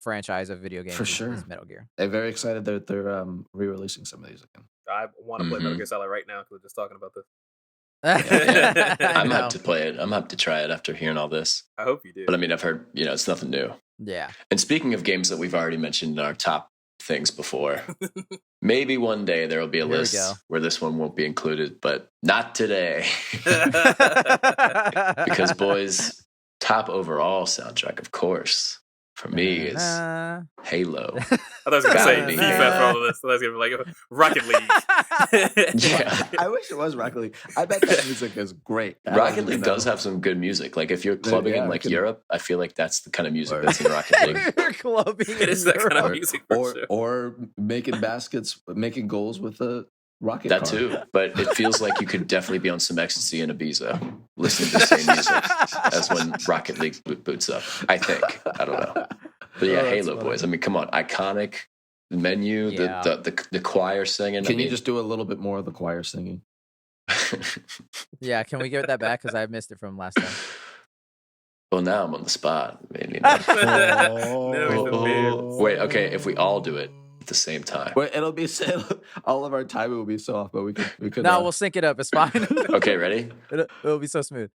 franchise of video games For is sure. Metal Gear. I'm very excited that they're re-releasing some of these again. I want to play Metal Gear Solid right now because we're just talking about this. I'm up to play it. I'm up to try it after hearing all this. I hope you do. But I mean, I've heard, it's nothing new. Yeah. And speaking of games that we've already mentioned in our top things before, maybe one day there will be a Here we list go. where this one won't be included, but not today. Because, boys, top overall soundtrack, of course, for me is Halo. I thought I was going to say Gotta be FIFA for all of this. I was going to be like Rocket League. Yeah. I wish it was Rocket League. I bet that music is great. Rocket League does have some good music. Like if you're clubbing in Europe, I feel like that's the kind of music that's in Rocket League. Clubbing It is that kind of music for sure. Or making goals with a rocket That car. too, but it feels like you could definitely be on some ecstasy in Ibiza, listening to the same music as when Rocket League boots up. I think. I don't know. But yeah, Halo, funny. boys. I mean, come on, iconic menu, Yeah. the choir singing. Can you just do a little bit more of the choir singing? Yeah, can we give that back? Because I missed it from last time. Well, now I'm on the spot. Maybe. No, he's a bear. Wait, okay. If we all do it at the same time. Well, it'll be all of our timing will be so off, but we could. No, we'll sync it up. It's fine. Okay, ready? It'll be so smooth.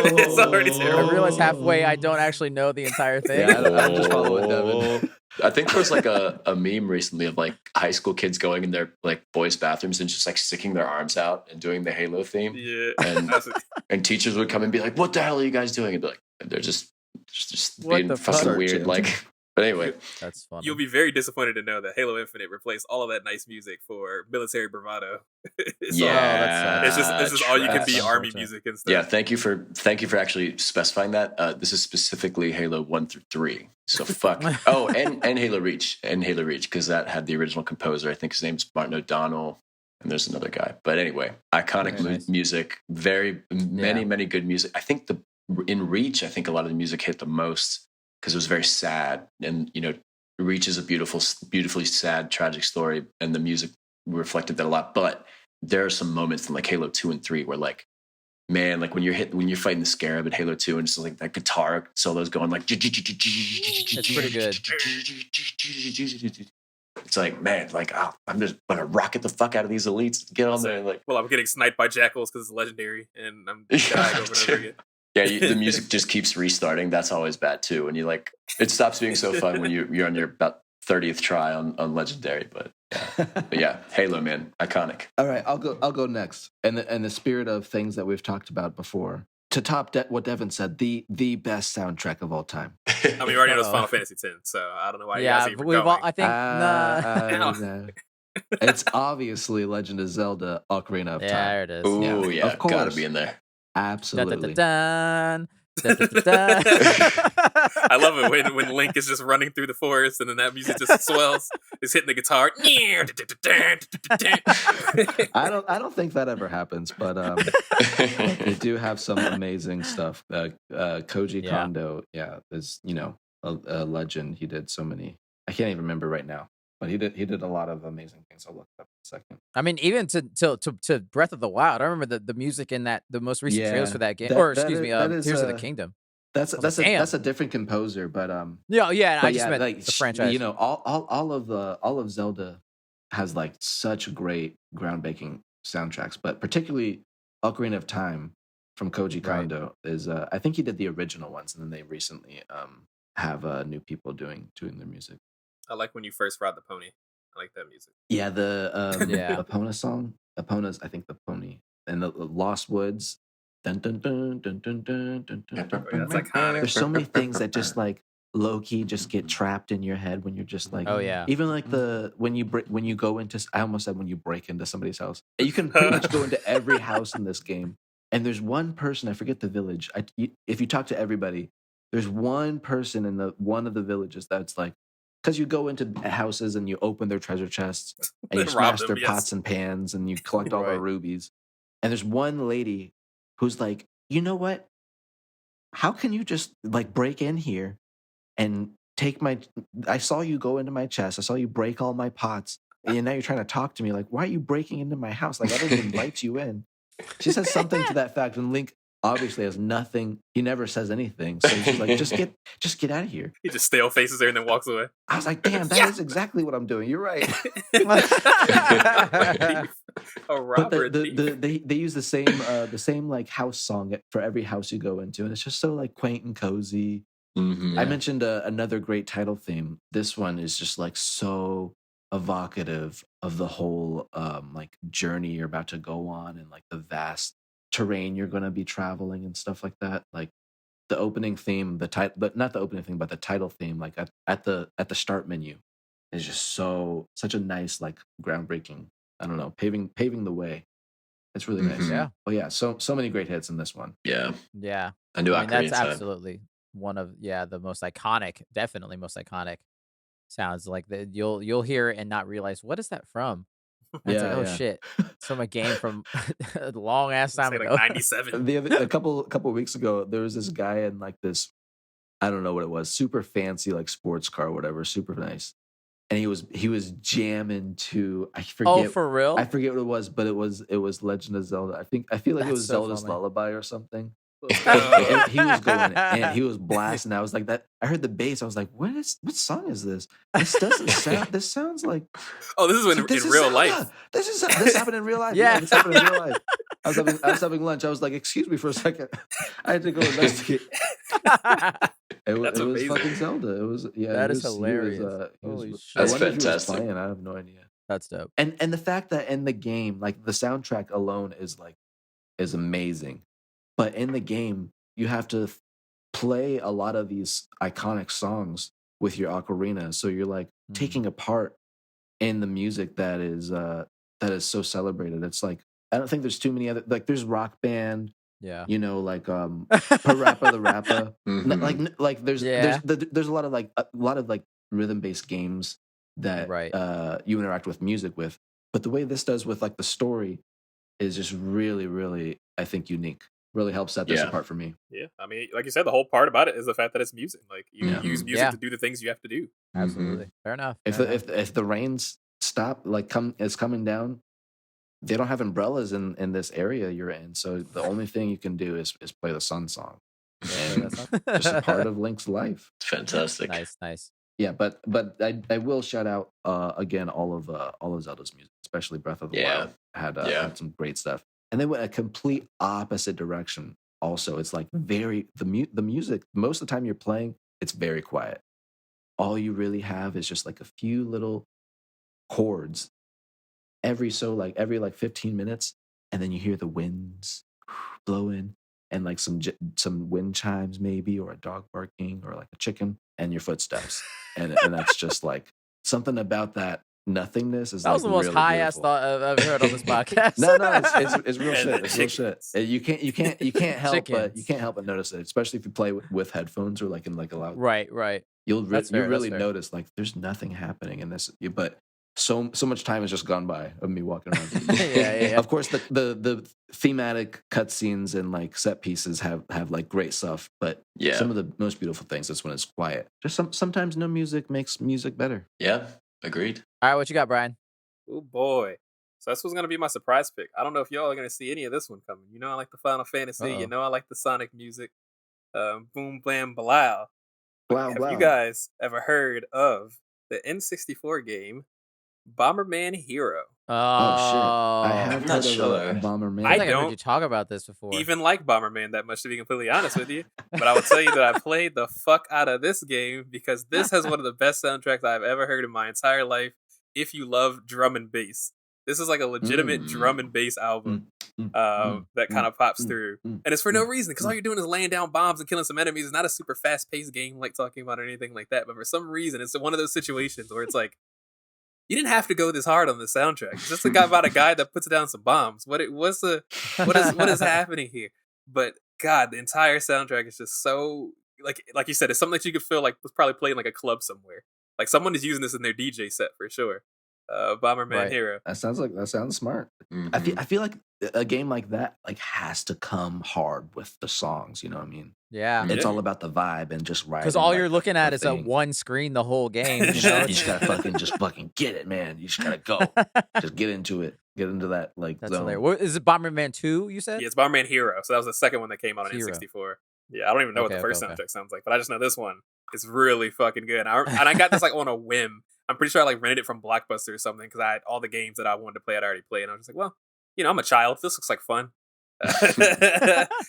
It's already I terrible. realized halfway I don't actually know the entire thing. Yeah, I'm just following Devin. I think there was like a meme recently of like high school kids going in their like boys' bathrooms and just like sticking their arms out and doing the Halo theme. Yeah. And teachers would come and be like, "What the hell are you guys doing?" And be like, they're just What being the fucking fuck? weird. Like, but anyway, That's funny. You'll be very disappointed to know that Halo Infinite replaced all of that nice music for military bravado. It's all- yeah, that's it's just all you can be trash. army music and stuff. Yeah, thank you for actually specifying that. This is specifically Halo 1 through 3. So fuck. Oh, and Halo Reach because that had the original composer. I think his name's Martin O'Donnell, and there's another guy. But anyway, iconic Very nice. music. Very many good music. I think in Reach, I think a lot of the music hit the most because it was very sad, and Reach is a beautifully sad, tragic story, and the music reflected that a lot. But there are some moments in like Halo 2 and 3 where like, man, like when you're fighting the Scarab at Halo 2 and just like that guitar solo's going like It's pretty good. It's like, man, like I'm just gonna rocket the fuck out of these elites. Get on there, like Well, I'm getting sniped by jackals because it's legendary, and I'm dying over and over again. yeah, the music just keeps restarting. That's always bad too. And you like it stops being so fun when you're on your about 30th try on legendary. But yeah, Halo, man, iconic. All right, I'll go next. And the spirit of things that we've talked about before, to top what Devin said, the best soundtrack of all time. I mean, we already know it's Final Fantasy X, so I don't know why you guys Yeah, even we've going. all, I think. Nah. It's obviously Legend of Zelda: Ocarina of Yeah, Time. there it is. Ooh, yeah, of course. gotta be in there. Absolutely. Dun, dun, dun, dun, dun. I love it when Link is just running through the forest and then that music just swells. It's hitting the guitar. I don't think that ever happens, but they do have some amazing stuff. Koji Kondo, is a legend. He did so many. I can't even remember right now, but he did a lot of amazing things. I'll look it up in a second. I mean, even to Breath of the Wild. I remember the music in the most recent trailers for that game. Tears of the Kingdom. That's a different composer, but Yeah. but I just meant like, the franchise. all of Zelda has like such great groundbreaking soundtracks, but particularly Ocarina of Time from Koji Kondo is I think he did the original ones, and then they recently have new people doing their music. I like when you first ride the pony. I like that music. Yeah, the Yeah. Epona song. Epona's I think the pony, and the Lost Woods. Dun, dun, dun, dun, dun, dun, dun, dun, dun, That's iconic. There's so many things that just like low key just get trapped in your head when you're just like, Oh, yeah. even like when you go into, I almost said when you break into somebody's house, you can pretty much go into every house in this game And there's one person, I forget the village. If you talk to everybody, there's one person in one of the villages that's like, because you go into houses and you open their treasure chests and you Then rob smash them, their yes. pots and pans and you collect all their Right. rubies. And there's one lady who's like, you know what? How can you just like break in here and take I saw you go into my chest. I saw you break all my pots. And now you're trying to talk to me. Like, why are you breaking into my house? Like, I didn't invite you in. She says something to that fact, and Link obviously has nothing. He never says anything. So she's like, just get out of here. He just stale faces her and then walks away. I was like, damn, that is exactly what I'm doing. You're right. A But robber thief. they use the same like house song for every house you go into, and it's just so like quaint and cozy. Mhm. I mentioned another great title theme. This one is just like so evocative of the whole like journey you're about to go on and like the vast terrain you're going to be traveling and stuff like that. Like the opening theme, but not the opening theme, but the title theme, like at the start menu, is just such a nice like groundbreaking. I don't know, paving the way. It's really nice. Mhm. Yeah. Oh yeah, so many great hits in this one. Yeah. Yeah. I knew I mean, Ocarina that's of Time. absolutely one of the most iconic, definitely most iconic sounds. Like you'll hear it and not realize what is that from. And it's like, oh shit, it's from a game from a long ass time Say ago. like 97. A couple weeks ago, there was this guy in like this, I don't know what it was, super fancy like sports car or whatever, super nice. And he was jamming to I forget Oh, for real? I forget what it was, but it was Legend of Zelda. I feel like it That's was so Zelda's funny. Lullaby or something. Let's And go. he was going and he was blasting. I was like that. I heard the bass. I was like, what song is this? This doesn't sound. This sounds like. Oh, this is It's in, like, this in is real Zelda. life. This happened in real life. Yeah. This happened in real life. I was having lunch. I was like, excuse me for a second. I had to go investigate. It That's was amazing. fucking Zelda. It was That is hilarious. Holy I shit. That's wonder if he was fantastic. playing. I have no idea. That's dope. And the fact that in the game, like the soundtrack alone is amazing, but in the game you have to play a lot of these iconic songs with your ocarina, so you're like taking a part in the music that is so celebrated. It's like I don't think there's too many other like there's Rock Band, Yeah. you know, like Parappa the Rappa. Mhm. Like there's Yeah. there's a lot of like rhythm based games that Right. you interact with music with, but the way this does with like the story is just really, really, I think, unique. Really helps set this Yeah. apart for me. Yeah, I mean, like you said, the whole part about it is the fact that it's music. Like you Yeah. use music Yeah. to do the things you have to do. Absolutely. Fair enough. If fair enough. if the rains stop, like is coming down, they don't have umbrellas in this area you're in, so the only thing you can do is play the sun song. And that's just a part of Link's life. It's fantastic. Nice. Yeah, but I will shout out again all of Zelda's music, especially Breath of the Yeah. Wild had some great stuff, and they went a complete opposite direction. Also, it's like the music. Most of the time you're playing, it's very quiet. All you really have is just like a few little chords every 15 minutes, and then you hear the winds blowing and like some wind chimes maybe, or a dog barking, or like a chicken, and your footsteps, and that's just like something about that nothingness is That was like the most really high ass beautiful. thought I've heard on this podcast. No, it's real And shit. the It's real shit. chickens. You can't help but Chickens. notice it, especially if you play with headphones or like in like a loud. Right. You'll That's fair, that's really fair. notice like there's nothing happening in this, but so much time has just gone by of me walking around. Yeah. Of course, the thematic cutscenes and like set pieces have like great stuff, but Yeah. some of the most beautiful things is when it's quiet. Just sometimes no music makes music better. Yeah. Agreed. All right, what you got, Brian? Oh boy. So this was gonna be my surprise pick. I don't know if y'all are gonna see any of this one coming. You know I like the Final Fantasy. Uh-oh. You know I like the Sonic music. Boom blam blah. Wow, Have you guys ever heard of the N64 game Bomberman Hero? Oh shit! I have I'm heard not of sure. a Bomberman. I I think I heard don't you talk about this before. Even like Bomberman that much, to be completely honest with you. But I will tell you that I played the fuck out of this game because this has one of the best soundtracks I've ever heard in my entire life. If you love drum and bass, this is like a legitimate drum and bass album that kind of pops through, and it's for no reason because all you're doing is laying down bombs and killing some enemies. It's not a super fast paced game like talking about or anything like that. But for some reason, it's one of those situations where it's like you didn't have to go this hard on the soundtrack. It's just about a guy that puts down some bombs. What is happening here? But God, the entire soundtrack is just so like you said, it's something that you could feel like was probably played in like a club somewhere. Like someone is using this in their DJ set for sure. Bomberman Right. Hero. That sounds smart. Mhm. I feel like a game like that like has to come hard with the songs. You know what I mean? Yeah. It's Yeah. all about the vibe and just writing. Because all like, you're looking at the is a thing. one screen the whole game. You You know? just gotta fucking get it, man. You just gotta go. Just get into it. Get into that like That's zone. hilarious. What, is it Bomberman 2, you said? Yeah, it's Bomberman Hero. So that was the second one that came out on Hero. N64. Yeah, I don't even know what the Okay, first okay, okay. soundtrack sounds like, but I just know this one is really fucking good. And I got this like on a whim. I'm pretty sure I like rented it from Blockbuster or something because I had all the games that I wanted to play. I'd already played, and I was just like, well, I'm a child. This looks like fun.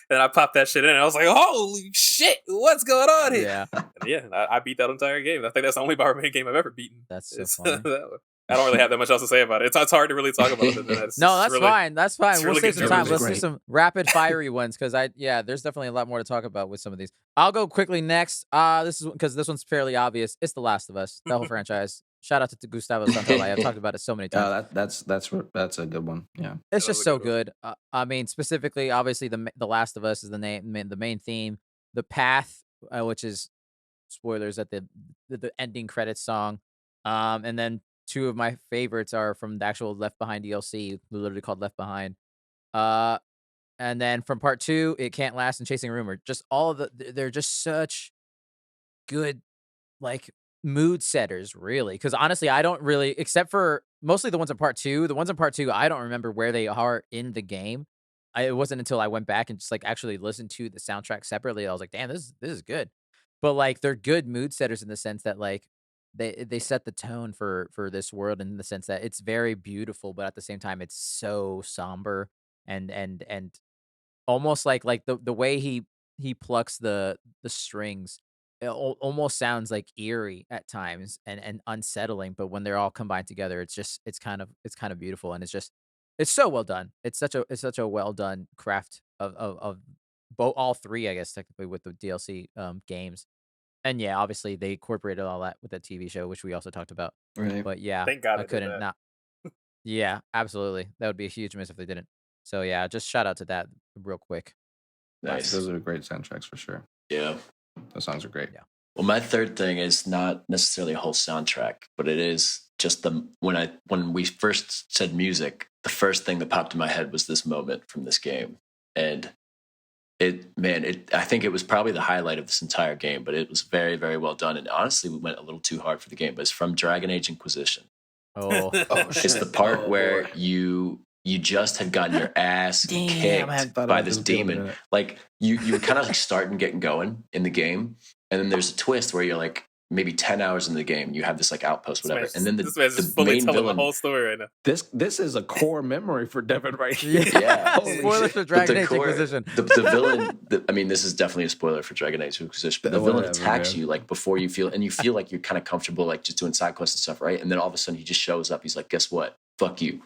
And I popped that shit in, and I was like, holy shit, what's going on here? Yeah, And yeah, I beat that entire game. I think that's the only Bomberman game I've ever beaten. that's so It's- funny. I don't really have that much else to say about it. It's hard to really talk about it. No, that's fine. That's fine. it's We'll really save good some time. joke. Let's do Great. some rapid fiery ones because there's definitely a lot more to talk about with some of these. I'll go quickly next. This is because this one's fairly obvious. It's The Last of Us, the whole franchise. Shout out to Gustavo Santaolalla. I've talked about it so many times. That's a good one. Yeah. It's that was just a so good good. I mean, specifically, obviously, the Last of Us is the main theme. The Path, which is spoilers at the ending credits song, and then two of my favorites are from the actual Left Behind DLC, literally called Left Behind. And then from part 2, It Can't Last and Chasing Rumor. Just all of they're just such good like mood setters, really. Because honestly, I don't really, except for mostly the ones in part 2. The ones in part 2, I don't remember where they are in the game. It wasn't until I went back and just like actually listened to the soundtrack separately. I was like, damn, this is good. But like they're good mood setters in the sense that like they set the tone for this world in the sense that it's very beautiful, but at the same time it's so somber and almost like the way he plucks the strings. It almost sounds like eerie at times and unsettling, but when they're all combined together, it's kind of beautiful, and it's so well done. It's such a well done craft of both all three, I guess technically with the DLC games. And yeah, obviously they incorporated all that with the TV show, which we also talked about. Right. But yeah, Thank God I they did couldn't that. not. Yeah, absolutely. That would be a huge miss if they didn't. So yeah, just shout out to that real quick. Nice. Those are great soundtracks for sure. Yeah. Those songs are great. Yeah. Well, my third thing is not necessarily a whole soundtrack, but it is just when we first said music, the first thing that popped in my head was this moment from this game, and I think it was probably the highlight of this entire game, but it was very, very well done. And honestly, we went a little too hard for the game, but it's from Dragon Age Inquisition. Oh, It's the part where you just had gotten your ass kicked by this demon. Like you kind of like start and getting going in the game, and then there's a twist where you're like maybe 10 hours in the game, you have this like outpost, whatever, and then this man's the just fully main telling villain. the whole story right now. This is a core memory for Devin right here. yeah. Holy Spoilers shit. for Dragon Age core- Inquisition. The villain. I mean, this is definitely a spoiler for Dragon Age Inquisition. But the villain Whatever, attacks man. you like before you feel like you're kind of comfortable like just doing side quests and stuff, right? And then all of a sudden he just shows up. He's like, "Guess what? Fuck you,"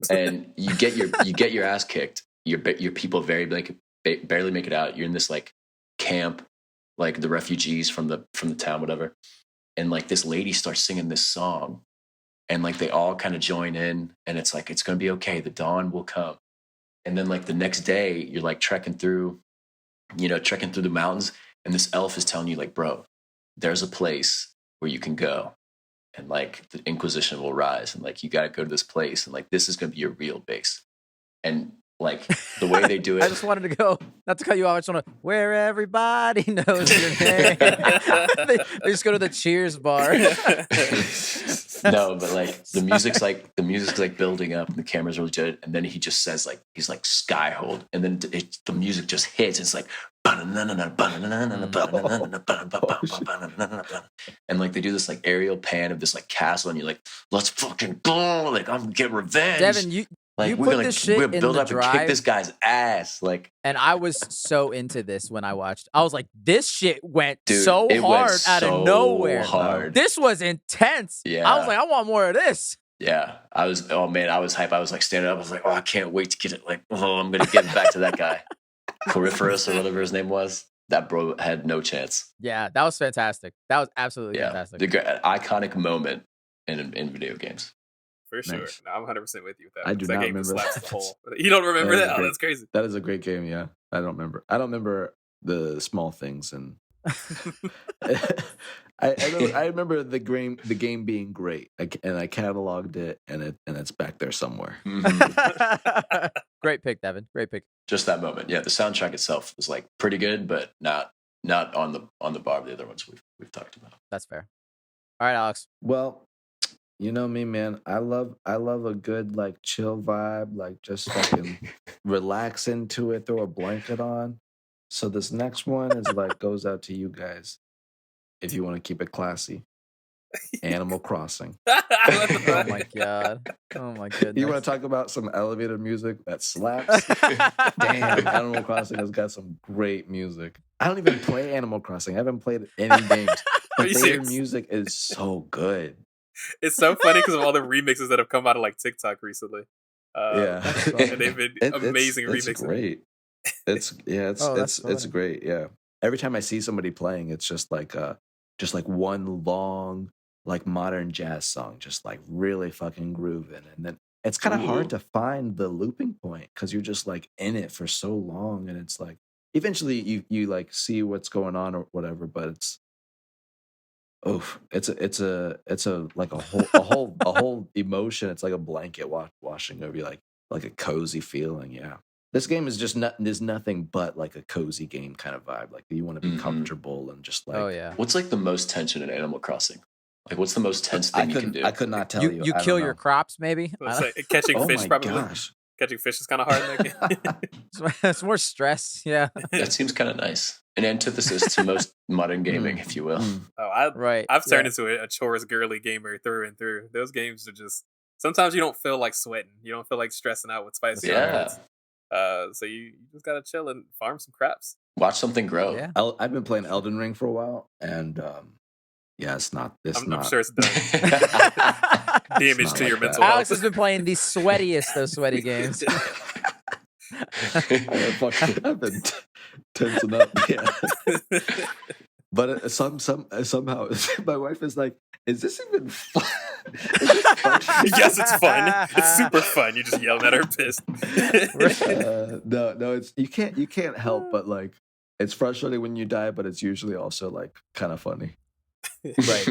and you get your ass kicked. Your people barely make it out. You're in this like camp, like the refugees from the town, whatever. And like this lady starts singing this song, and like they all kind of join in, and it's like it's gonna be okay. The dawn will come. And then like the next day, you're like trekking through the mountains, and this elf is telling you like, bro, there's a place where you can go, and like the Inquisition will rise, and like you got to go to this place, and like this is gonna be your real base. And like the way they do it, I just wanted to go, not to cut you off. I just want to where everybody knows your name. they just go to the Cheers bar. No, but like the music's like building up, and the camera's really good, and then he just says like he's like Skyhold, and then the music just hits, and it's like and like they do this like aerial pan of this like castle, and you're like, let's fucking go, like I'm gonna get revenge. Devin, you like put this shit in build the up and kick drive, this guy's ass, like. and I was so into this when I watched. I was like, this shit went Dude, so it hard went out so of nowhere. hard. This was intense. Yeah. I was like, I want more of this. Yeah, I was. Oh man, I was hype. I was like standing up. I was like, oh, I can't wait to get it. Like, oh, I'm gonna get back to that guy, Fourtress or whatever his name was. That bro had no chance. Yeah, that was fantastic. That was absolutely Yeah, fantastic. the iconic moment. in video games. For sure. Nice. No, I'm 100% with you with that. I do that not game remember slaps that. the whole. You don't remember That is that? Oh, great. that's crazy. That is a great game. Yeah, I don't remember the small things, and I remember the game being great, and I cataloged it, and it's back there somewhere. Great pick, Devin. Great pick. Just that moment. Yeah, the soundtrack itself was like pretty good, but not on the bar of the other ones we've talked about. That's fair. All right, Alex. Well, you know me, man. I love a good like chill vibe, like just fucking relax into it, throw a blanket on. So this next one is like goes out to you guys if you want to keep it classy. Animal Crossing. Oh my god. Oh my goodness. You want to talk about some elevator music that slaps? Damn, Animal Crossing has got some great music. I don't even play Animal Crossing. I haven't played any games, but you their serious? music is so good. It's so funny because of all the remixes that have come out of like TikTok recently. Yeah, And they've been amazing it's remixes. great. It's that's great. Yeah, every time I see somebody playing, it's just like one long like modern jazz song, just like really fucking grooving, and then it's kind of hard to find the looping point because you're just like in it for so long, and it's like eventually you like see what's going on or whatever, but it's it's a like a whole emotion. It's like a blanket washing over you, like a cozy feeling. Yeah, this game is just there's nothing but like a cozy game kind of vibe. Like you want to be comfortable and just like. Oh yeah. What's like the most tension in Animal Crossing? Like what's the most tense thing you can do? I could not tell you. You I kill don't your know. crops, maybe. Let's say, catching fish, my probably. gosh. Catching fish is kind of hard in that game. It's more stress. Yeah. That seems kind of nice. An antithesis to most modern gaming, if you will. Right. I've turned into a chores girly gamer through and through. Those games are just sometimes you don't feel like sweating. You don't feel like stressing out with spicy outfits. So you just gotta chill and farm some crops. Watch something grow. Yeah. I've been playing Elden Ring for a while, and yeah, it's not. I'm sure it's done. Damage not to like your that. mental Alex health. has been playing the sweatiest of sweaty games. I've been tensing up. Yeah. But somehow my wife is like, "Is this even fun?" Is this fun? Yes, it's fun. It's super fun. You're just yelling at her, pissed. No, it's you can't help but like it's frustrating when you die, but it's usually also like kind of funny. Right.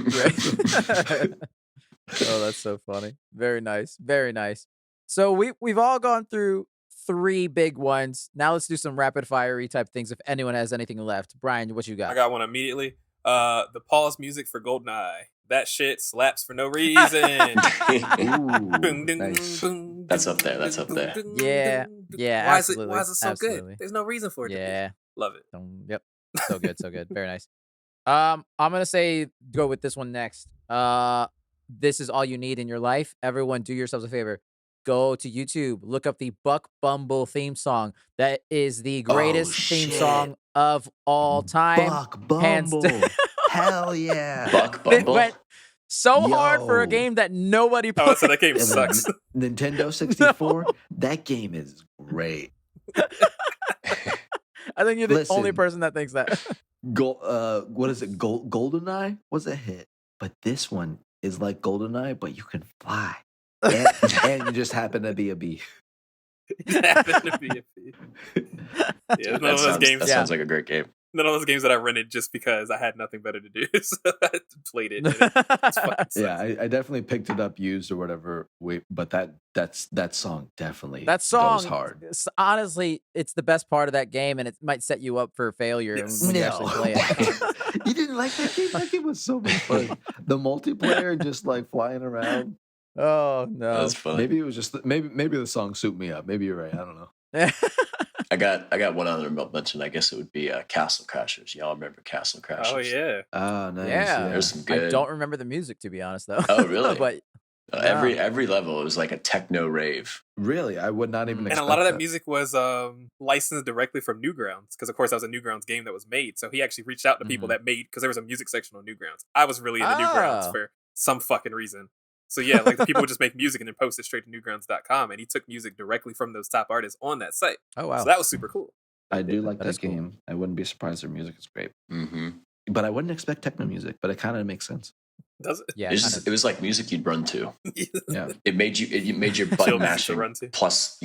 Oh, that's so funny. Very nice. Very nice. So we've all gone through 3 big ones. Now let's do some rapid fire type things. If anyone has anything left, Brian, what you got? I got one immediately. The pause music for GoldenEye. That shit slaps for no reason. Nice. That's up there. That's up there. Yeah. Yeah. Why Absolutely. is it so Absolutely. good? There's no reason for it. Yeah. To be. Love it. Yep. So good. So good. Very nice. I'm gonna say go with this one next. This is all you need in your life. Everyone, do yourselves a favor. Go to YouTube. Look up the Buck Bumble theme song. That is the greatest theme song of all time. Buck Hands Bumble. Hell yeah. Buck It Bumble. went so hard for a Yo. game that nobody Oh, played. so that game Yeah, sucks. Nintendo 64. That game is great. I think you're the Listen. only person that thinks that. What is it? GoldenEye was a hit, but this one is like GoldenEye, but you can fly, and you just happen to be a bee. Happened to be a fee. Yeah, none of those games. That sounds like a great game. None of those games that I rented just because I had nothing better to do, so I played it. It's fucking sucks. Yeah, I definitely picked it up used or whatever. But that song definitely That song, goes hard. honestly, it's the best part of that game, and it might set you up for failure when you actually play it. You didn't like that game? That game was so much fun. The multiplayer, just like flying around. Oh no! That's fun. Maybe it was just maybe the song suit me up. Maybe you're right. I don't know. I got one other mention. I guess it would be Castle Crashers. Y'all remember Castle Crashers? Oh yeah. Oh, nice. Yeah. There's some good. I don't remember the music, to be honest, though. Oh, really? But Every level it was like a techno rave. Really, I would not even. And expect a lot of that music was licensed directly from Newgrounds, because of course that was a Newgrounds game that was made. So he actually reached out to people that made, because there was a music section on Newgrounds. I was really into Newgrounds for some fucking reason. So yeah, like the people would just make music and then post it straight to newgrounds.com, and he took music directly from those top artists on that site. Oh wow! So that was super cool. I do like That is that cool. game. I wouldn't be surprised their music is great. Mm-hmm. But I wouldn't expect techno music, but it kind of makes sense. Does it? Yeah, It was like music you'd run to. Yeah. It made your Chill button music to run mashing to. plus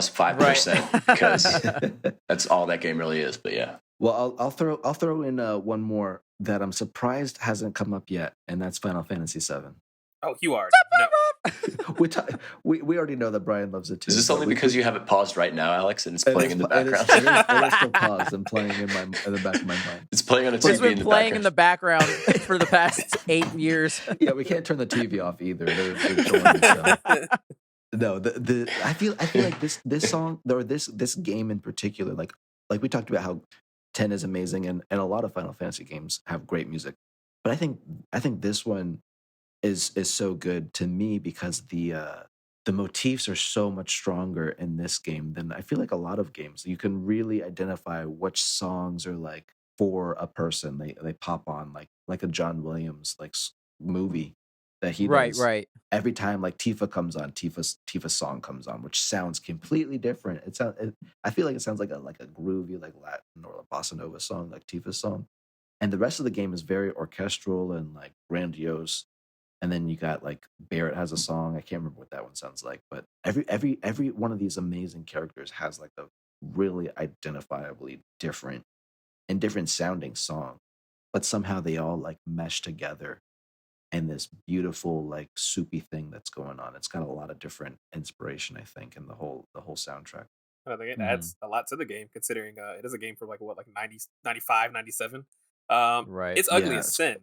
5% because that's all that game really is. But yeah, Well, I'll throw in one more that I'm surprised hasn't come up yet, and that's Final Fantasy VII. Oh, you already know. we already know that Brian loves it too. is this but only we- because you have it paused right now, Alex, and it's playing in the It is, background? it is still paused and playing in the back of my mind. It's playing on a It's TV been playing in the background for the past 8 years. Yeah, we can't turn the TV off either. They're going, so. No, I feel like this song or this game in particular, like we talked about how 10 is amazing and a lot of Final Fantasy games have great music, but I think this one is so good to me because the motifs are so much stronger in this game than I feel like a lot of games. You can really identify which songs are like for a person. They pop on like a John Williams movie that he does. Right. Every time like Tifa comes on, Tifa's song comes on, which sounds completely different. I feel like it sounds like a groovy like Latin or a bossa nova song like Tifa's song, and the rest of the game is very orchestral and like grandiose. And then you got like Barrett has a song. I can't remember what that one sounds like, but every one of these amazing characters has like a really identifiably different sounding song, but somehow they all like mesh together in this beautiful like soupy thing that's going on. It's got a lot of different inspiration, I think, in the whole soundtrack. I think it adds a lot to the game, considering it is a game from like 90, 95, 97. Right. It's ugly Yeah, as sin.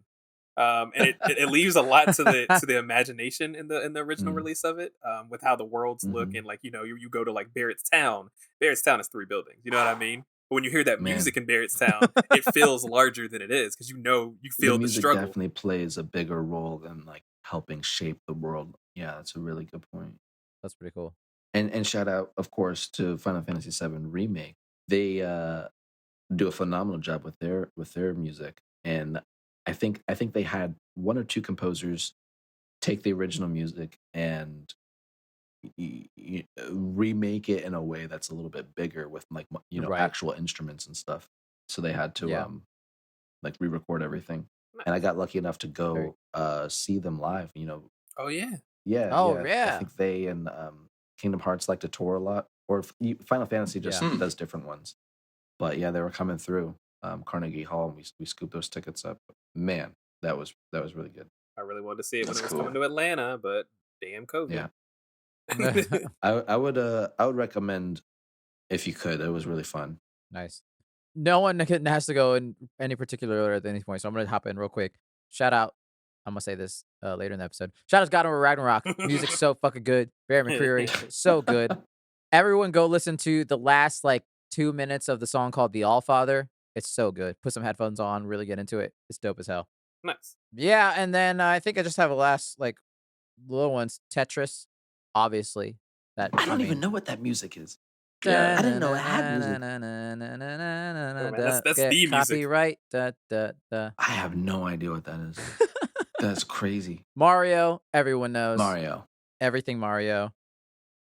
And it leaves a lot to the imagination in the original release of it, with how the worlds look, and like you go to like Barrett's Town. Barrett's Town is 3 buildings. You know what I mean? But when you hear that music in Barrett's Town, it feels larger than it is because you feel the music struggle. definitely plays a bigger role than like helping shape the world. Yeah, that's a really good point. That's pretty cool. And shout out, of course, to Final Fantasy VII Remake. They do a phenomenal job with their music, and I think they had 1 or 2 composers take the original music and remake it in a way that's a little bit bigger with like Right. actual instruments and stuff. So they had to Yeah. like re-record everything, and I got lucky enough to go see them live. Oh yeah. Yeah. Oh, I yeah. think they and Kingdom Hearts like to tour a lot, or Final Fantasy just Yeah. does different ones. But yeah, they were coming through Carnegie Hall, and we scooped those tickets up. Man, that was really good. I really wanted to see it when That's it was cool. coming to Atlanta, but damn COVID. Yeah. I would recommend if you could. It was really fun. Nice. No one has to go in any particular order at any point, so I'm gonna hop in real quick. Shout out. I'm gonna say this later in the episode. Shout out to God Over Ragnarok. Music's so fucking good. Barry McCreary, so good. Everyone go listen to the last like 2 minutes of the song called The Allfather. It's so good. Put some headphones on, really get into it. It's dope as hell. Nice. Yeah, and then I think I just have a last like little ones. Tetris, obviously. That I don't even know what that music is. Yeah. I didn't know it had music. That's the music. Copyright. I have no idea what that is. That's crazy. Mario, everyone knows. Mario. Everything Mario.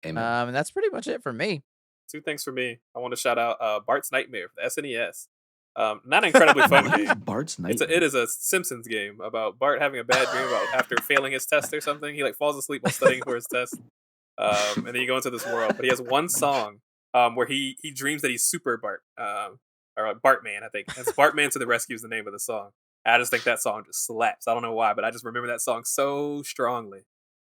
Amen. And that's pretty much it for me. 2 things for me. I want to shout out Bart's Nightmare for the SNES. Not an incredibly fun What is game. Bart's Nightmare? It is a Simpsons game about Bart having a bad dream about after failing his test or something. He like falls asleep while studying for his test, and then you go into this world. But he has one song where he dreams that he's Super Bart, or Bartman. I think it's Bartman to the Rescue is the name of the song. I just think that song just slaps. I don't know why, but I just remember that song so strongly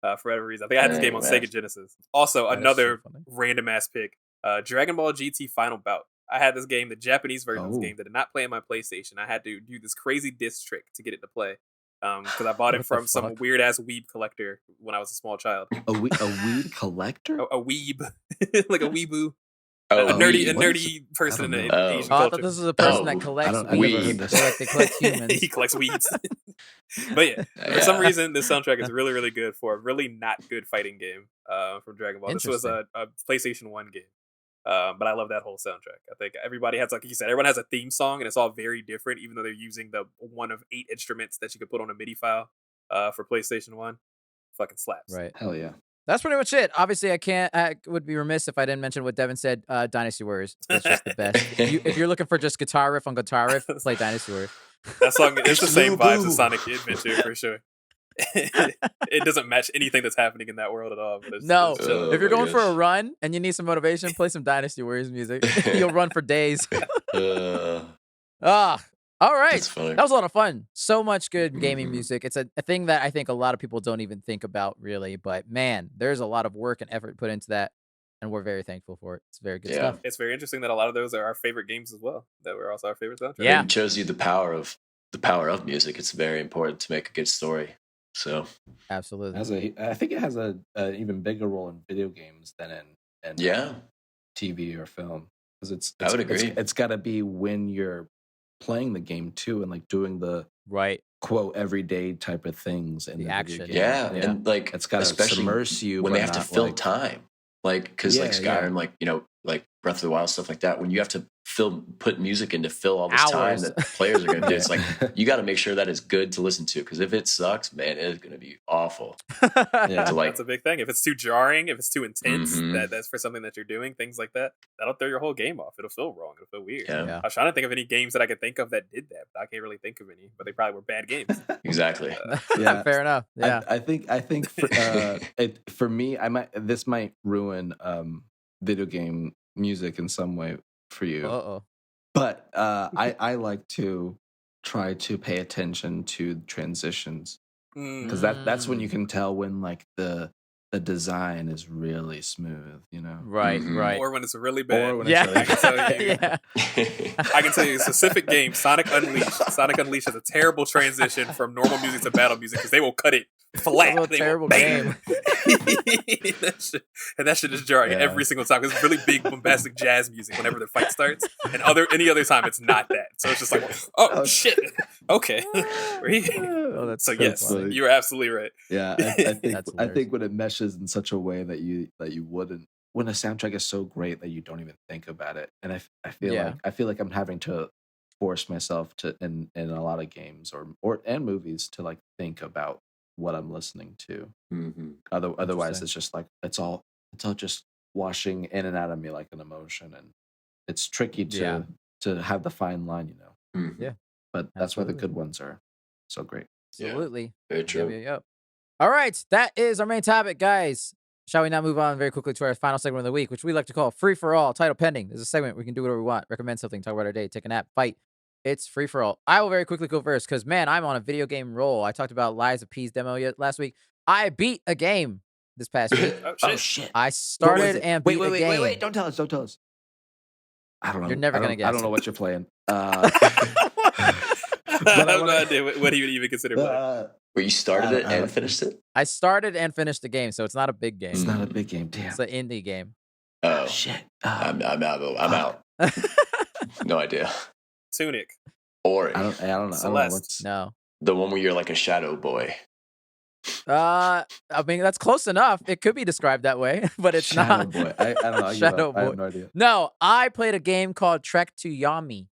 for whatever reason. I think I had this game on Sega Genesis. Also, That is another so funny. random ass pick. Dragon Ball GT Final Bout. I had this game, the Japanese version of this Oh. game that did not play on my PlayStation. I had to do this crazy disc trick to get it to play. Because I bought it What the from some fuck? weird ass weeb collector when I was a small child. A weed collector? A weeb, like a weeboo, Oh, a nerdy weed. person in I the don't know. Asian Oh, I culture. thought this was a person Oh, that collects I never weed. heard this. They collect humans. He collects weeds. But yeah, for some reason, this soundtrack is really, really good for a really not good fighting game from Dragon Ball. This was a PlayStation 1 game. But I love that whole soundtrack. I think everybody has, like you said, everyone has a theme song, and it's all very different, even though they're using the one of 8 instruments that you could put on a MIDI file for PlayStation 1. Fucking slaps. Right. Hell yeah. That's pretty much it. Obviously, I would be remiss if I didn't mention what Devin said. Dynasty Warriors. It's just the best. If you're looking for just guitar riff on guitar riff, play Dynasty Warriors. That song is the same Boo vibes Boo. as Sonic Adventure for sure. It doesn't match anything that's happening in that world at all. But No, it's chilling. if you're my going for a gosh. run and you need some motivation, play some Dynasty Warriors music. You'll run for days. Uh, Ah, all right. that's funny. That was a lot of fun. So much good gaming Mhm. music. It's a thing that I think a lot of people don't even think about, really. But man, there's a lot of work and effort put into that, and we're very thankful for it. It's very good Yeah. stuff. It's very interesting that a lot of those are our favorite games as well. That were also our favorite soundtracks. Yeah. It shows you the power of music. It's very important to make a good story. So Absolutely. I think it has a even bigger role in video games than in yeah, TV or film, because I would agree. It's got to be when you're playing the game too, and like doing the Right. quote everyday type of things in The the action. video game. yeah, and like It's got to especially submerse you when but they have to not, fill like- time, like because like Yeah, Skyrim, like like Breath of the Wild, stuff like that. When you have to put music in to fill all this time Hours. that players are going to do, it's like you got to make sure that it's good to listen to. Because if it sucks, man, it is going to be awful. Yeah. To like, That's a big thing. If it's too jarring, if it's too intense, Mhm. that's for something that you're doing, things like that, that'll throw your whole game off. It'll feel wrong. It'll feel weird. yeah, Yeah. I was trying to think of any games that I could think of that did that, but I can't really think of any. But they probably were bad games. exactly. Yeah. Fair enough. Yeah. I think for me, this might ruin video game music in some way for you. Uh-oh. But I like to try to pay attention to transitions, because that's when you can tell when like the design is really smooth, you know. Right. Mhm. Right. Or when it's really bad. Or when it's Yeah. really I can tell you. Yeah. I can tell you a specific game, Sonic Unleashed. Sonic Unleashed has a terrible transition from normal music to battle music because they will cut it flat. That's a They will terrible bang. that shit is jarring Yeah. every single time. It's really big, bombastic jazz music whenever the fight starts, and any other time it's not that. So it's just like, oh shit, okay. Oh, that's So so yes, funny. you're absolutely right. Yeah, I think That's I hilarious. think when it meshes in such a way that you wouldn't, when a soundtrack is so great that you don't even think about it, and I feel like I'm having to force myself to in a lot of games and movies to like think about what I'm listening to. Mhm. Otherwise, Interesting. it's just like it's all just washing in and out of me like an emotion, and it's tricky to have the fine line, you know. Mhm. Yeah. But that's why the Absolutely. good ones are so great. Absolutely. Very true. Yep. All right. That is our main topic, guys. Shall we now move on very quickly to our final segment of the week, which we like to call Free for All, title pending. This is a segment we can do whatever we want, recommend something, talk about our day, take a nap, fight. It's free for all. I will very quickly go first because, man, I'm on a video game roll. I talked about Lies of P's demo last week. I beat a game this past week. Oh Oh shit. shit! I What was started it? and beat a game. Wait! Don't tell us! Don't tell us! I don't know. You're never I gonna don't- guess I don't know it. what you're playing. I have no idea what he would even consider playing. Where you started it I and don't- finished it? I started and finished the game, so it's not a big game. It's not a big game. Damn. It's an indie game. Oh, Shit. I'm out. I'm out. No idea. Tunic. Ori, I don't know. Celeste. What's No. the one where you're like a shadow boy. I mean, that's close enough. It could be described that way, but it's Shadow not. Boy. I don't know. I give Shadow up. I have Boy. no idea. No, I played a game called Trek to Yami.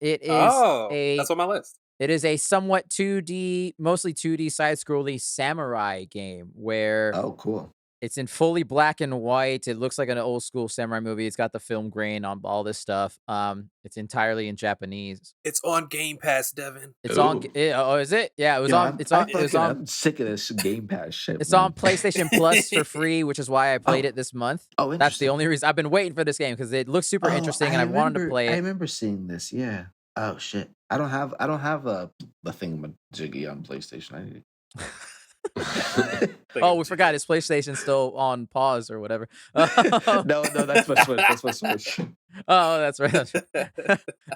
It is That's on my list. it is a somewhat 2D, mostly 2D side-scrolling samurai game where Oh, cool. it's in fully black and white. It looks like an old school samurai movie. It's got the film grain on all this stuff. It's entirely in Japanese. It's on Game Pass, Devin. It's on. Ooh. Oh, is it? Yeah, it was Yeah, on. It's on. It was on. I'm sick of this Game Pass shit. It's man. on PlayStation Plus for free, which is why I played it this month. Oh, That's interesting. the only reason I've been waiting for this game because it looks super Oh, interesting and I wanted to play I it. remember seeing this. Yeah. Oh shit. I don't have a thingamajiggy on PlayStation. I need Oh, we forgot his PlayStation's still on pause or whatever. no, that's my Switch. That's my Switch. Oh, that's right.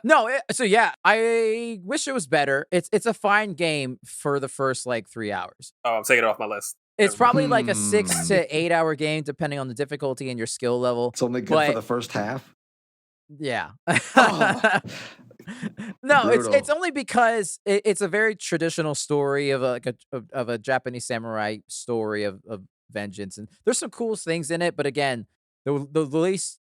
No, so yeah, I wish it was better. It's a fine game for the first like 3 hours. Oh, I'm taking it off my list. It's Never probably like a 6 Hmm. to 8 hour game depending on the difficulty and your skill level. It's only good But- for the first half. Yeah. Oh. No, it's Brutal. only because it's a very traditional story of a Japanese samurai story of vengeance, and there's some cool things in it. But again, the least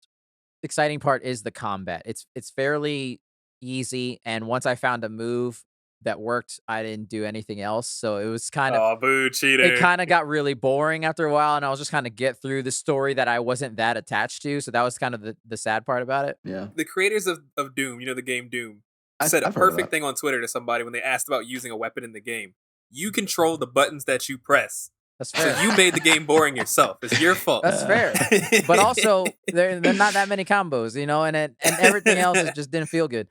exciting part is the combat. It's fairly easy, and once I found a move that worked, I didn't do anything else. So it was kind of Oh, boo, cheater. it kind of got really boring after a while, and I was just kind of get through the story that I wasn't that attached to. So that was kind of the sad part about it. Yeah. The creators of Doom, you know the game Doom, I've- said a I've heard of perfect that. thing on Twitter to somebody when they asked about using a weapon in the game. You control the buttons that you press. That's So fair. you made the game boring yourself. It's your fault. That's fair. But also, there are not that many combos, you know, and everything else just didn't feel good.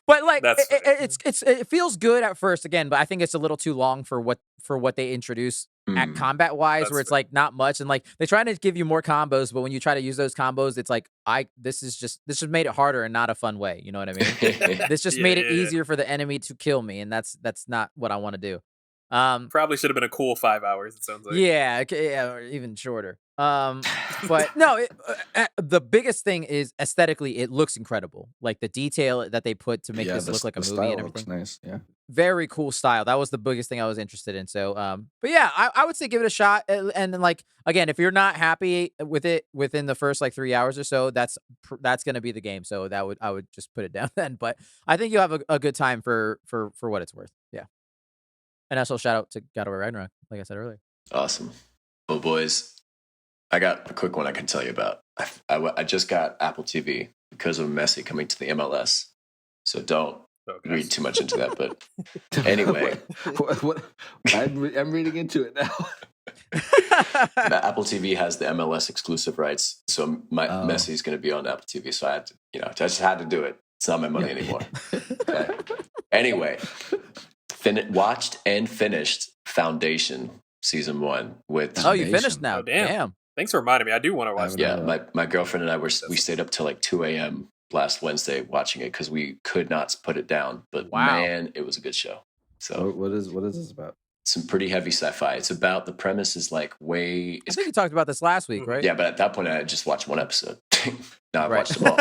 But like, That's it feels good at first again, but I think it's a little too long for what they introduce at combat wise, That's where it's fair. like not much, and like they try to give you more combos, but when you try to use those combos, it's like this just made it harder and not a fun way. You know what I mean? This just made it easier for the enemy to kill me, and that's not what I want to do. Probably should have been a cool 5 hours, it sounds like. Yeah, or even shorter. But no, the biggest thing is aesthetically, it looks incredible. Like the detail that they put to make this look like a movie and everything. Nice, yeah. Very cool style. That was the biggest thing I was interested in. So, but yeah, I would say give it a shot. And then, like, again, if you're not happy with it within the first like 3 hours or so, that's going to be the game. So I would just put it down then. But I think you'll have a good time for what it's worth. Yeah. And also shout out to God of War Ragnarok, like I said earlier. Awesome. Well, boys, I got a quick one I can tell you about. I just got Apple TV because of Messi coming to the MLS. So don't read too much into that. But anyway. what? I'm reading into it now. Apple TV has the MLS exclusive rights. So Messi's going to be on Apple TV. So I just had to do it. It's not my money anymore. Okay. Anyway. Watched and finished Foundation season 1 with. Oh, you finished now? Oh, damn. Thanks for reminding me. I do want to watch that. Yeah, my girlfriend and I we stayed up till like 2 a.m. last Wednesday watching it because we could not put it down. But man, it was a good show. So what is this about? Some pretty heavy sci-fi. It's about the premise is like I think you talked about this last week, right? Yeah, but at that point I just watched one episode. No, I watched them all.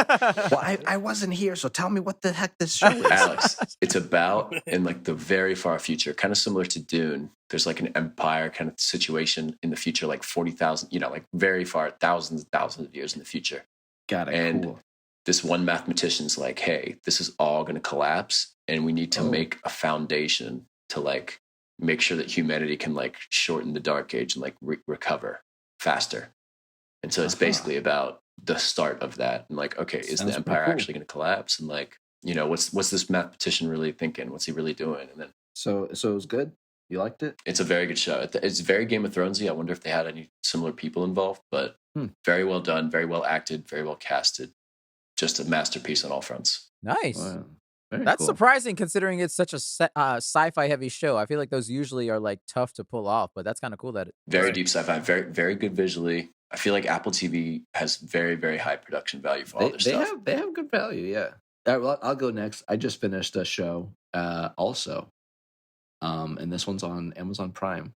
Well, I wasn't here, so tell me what the heck this show is. Alex, it's about in like the very far future, kind of similar to Dune. There's like an empire kind of situation in the future, like 40,000, like very far, thousands and thousands of years in the future. Got it. And cool. This one mathematician's like, hey, this is all going to collapse, and we need to make a foundation to like make sure that humanity can like shorten the dark age and like recover faster. And so it's basically about the start of that, and like, okay, is the empire actually going to collapse? And like, what's this mathematician really thinking? What's he really doing? And then so it was good. You liked it? It's a very good show. It's very Game of Thronesy. I wonder if they had any similar people involved, but very well done, very well acted, very well casted. Just a masterpiece on all fronts. Nice. Wow. That's surprising considering it's such a sci-fi heavy show. I feel like those usually are like tough to pull off, but that's kind of cool that very deep sci-fi, very very good visually. I feel like Apple TV has very very high production value for all their stuff. They have good value, yeah. All right, I'll go next. I just finished a show also. And this one's on Amazon Prime.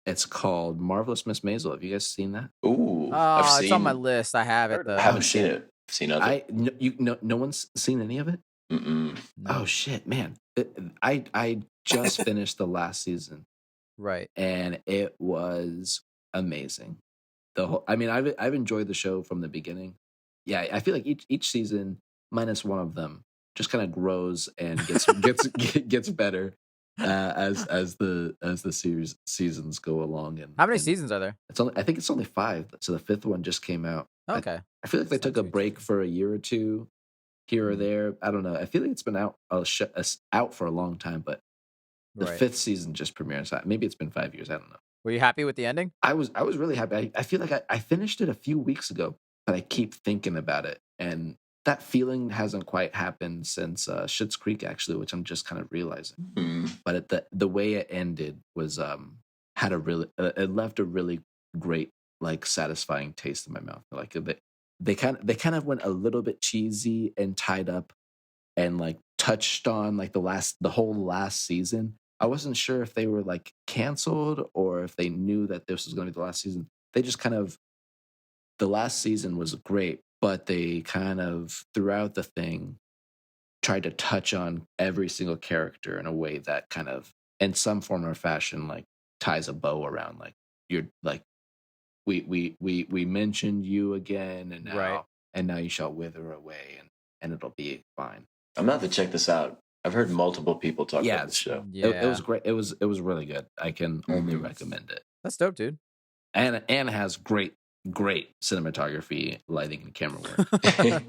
It's called Marvelous Miss Maisel. Have you guys seen that? Ooh, it's on my list. I have it. I haven't seen it. I've seen other. No one's seen any of it? Mm-mm. Oh shit, man! I just finished the last season, right? And it was amazing. I've enjoyed the show from the beginning. Yeah, I feel like each season, minus one of them, just kind of grows and gets better as the seasons go along. And how many seasons are there? I think it's only 5. So the 5th one just came out. Okay. I feel like they took a break for a year or two, here or there. I don't know. I feel like it's been out for a long time, but the 5th season just premiered. Maybe it's been 5 years. I don't know. Were you happy with the ending? I was really happy. I feel like I finished it a few weeks ago, but I keep thinking about it, and that feeling hasn't quite happened since Schitt's Creek, actually, which I'm just kind of realizing. But the way it ended was it left a really great, like, satisfying taste in my mouth. Like they kind of went a little bit cheesy and tied up, and like touched on like the whole last season. I wasn't sure if they were like canceled or if they knew that this was going to be the last season. They just the last season was great, but they kind of throughout the thing tried to touch on every single character in a way that kind of, in some form or fashion, like ties a bow around like you're like we mentioned you again, and now you shall wither away, and it'll be fine. I'm gonna have to check this out. I've heard multiple people talk about this show. Yeah. It was great. It was really good. I can only recommend it. That's dope, dude. And it has great cinematography, lighting, and camera work.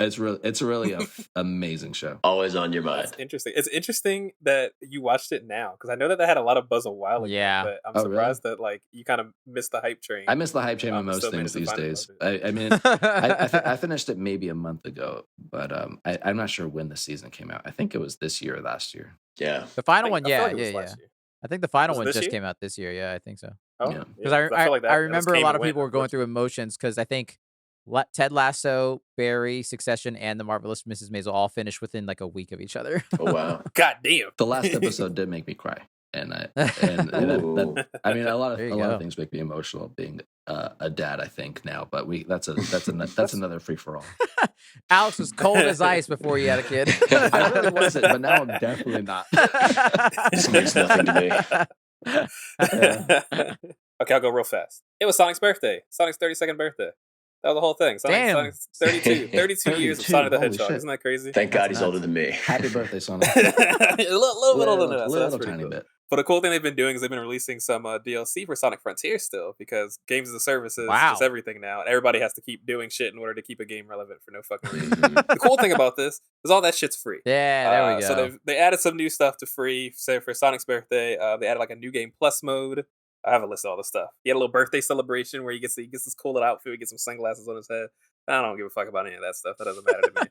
It's really a amazing show. Always on your mind. That's interesting. It's interesting that you watched it now because I know that had a lot of buzz a while ago. Yeah. But I'm Oh, really? surprised that like you kind of missed the hype train. I miss the hype train on most still things managed to these find days. I mean, I finished it maybe a month ago, but I'm not sure when the season came out. I think it was this year or last year. Yeah. The final I one, feel yeah, like it was yeah. last year. I think the final Was it one this just year? came out this year. Yeah, I think so. Oh, Yeah. Because I feel like that. I it was remember a came lot and of went, people were going through unfortunately. emotions because I think Ted Lasso, Barry, Succession, and The Marvelous Mrs. Maisel all finished within like a week of each other. Oh wow. God damn. The last episode did make me cry, and Ooh. I mean a lot There you of go. things make me emotional being a dad. I think now, but that's another free for all. Alex was cold as ice before he had a kid. I really wasn't, but now I'm definitely not. This means nothing to me. Okay, I'll go real fast. It was Sonic's birthday. Sonic's 32nd birthday. That was the whole thing. Damn. Sonic's 32 years of 32, Sonic the holy Hedgehog. shit. Isn't that crazy? Thank God he's nuts. older than me. Happy birthday, Sonic. a little bit older than that. So that's little pretty tiny cool. bit. But the cool thing they've been doing is they've been releasing some DLC for Sonic Frontier still because games as a service is Wow. just everything now. And everybody has to keep doing shit in order to keep a game relevant for no fucking reason. Mhm. The cool thing about this is all that shit's free. Yeah, there we go. So they added some new stuff to free. So for Sonic's birthday, they added like a new game plus mode. I have a list of all the stuff. He had a little birthday celebration where he gets this cool little outfit. He gets some sunglasses on his head. I don't give a fuck about any of that stuff. That doesn't matter to me.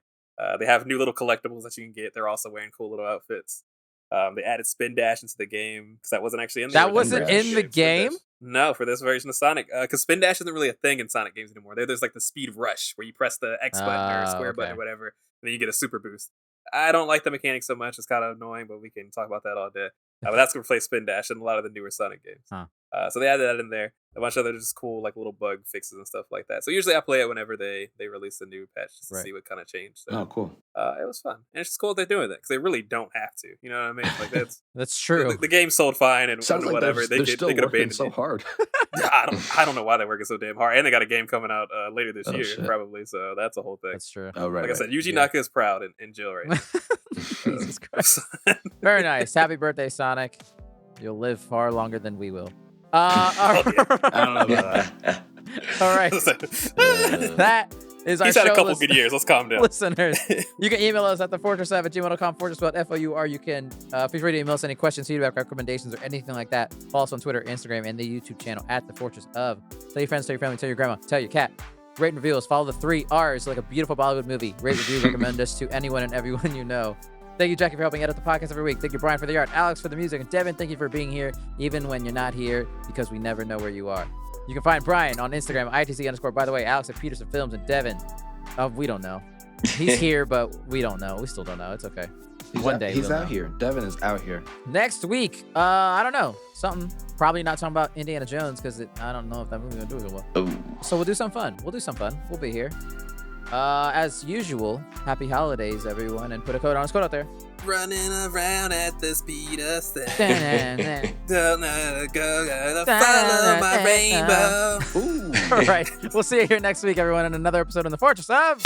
They have new little collectibles that you can get. They're also wearing cool little outfits. They added Spin Dash into the game because that wasn't actually in the That original wasn't Spin in the Dash. game? No, for this version of Sonic. Because Spin Dash isn't really a thing in Sonic games anymore. There's like the speed rush where you press the X button or square button or okay. whatever, and then you get a super boost. I don't like the mechanic so much. It's kind of annoying, but we can talk about that all day. But that's going to replace Spin Dash in a lot of the newer Sonic games. Huh. So they added that in there. A bunch of other just cool like little bug fixes and stuff like that. So usually I play it whenever they release a new patch just to Right. see what kind of changed. So, Oh, cool. it was fun. And it's just cool that they're doing that because they really don't have to. You know what I mean? Like that's That's true. the game sold fine and Sounds like whatever. they're still they could working abandon so it. hard. I don't know why they're working so damn hard. And they got a game coming out later this Oh, year, shit. probably. So that's a whole thing. That's true. Oh, right. Like I said, Yuji Yeah. Naka is proud in jail right now. Jesus Christ. Very nice. Happy birthday, Sonic. You'll live far longer than we will. I don't know about that. All right. That is our He's had a show couple listen- good years. Let's calm down. listeners. You can email us at thefortress@gmail.com, fortress.four. You can feel free to email us any questions, feedback, recommendations, or anything like that. Follow us on Twitter, Instagram, and the YouTube channel at The Fortress of. Tell your friends, tell your family, tell your grandma, tell your cat. Rate and review us. Follow the 3 R's like a beautiful Bollywood movie. Rate, review, recommend us to anyone and everyone you know. Thank you, Jackie, for helping edit the podcast every week. Thank you, Brian, for the art, Alex for the music, and Devin, thank you for being here, even when you're not here, because we never know where you are. You can find Brian on Instagram, ITC_. By the way, Alex at Peterson Films, and Devin, we don't know. He's here, but we don't know. We still don't know. It's okay. One day He's we'll out know. here. Devin is out here. Next week, I don't know. Something. Probably not talking about Indiana Jones because I don't know if that movie's going to do it well. Oh. So we'll do some fun. We'll be here. As usual, happy holidays, everyone, and put a code on. Let's code out there. Running around at the speed of sound. Da-na-na. Don't know, gotta follow my rainbow. Ooh. All right. We'll see you here next week, everyone, in another episode in the Fortress of.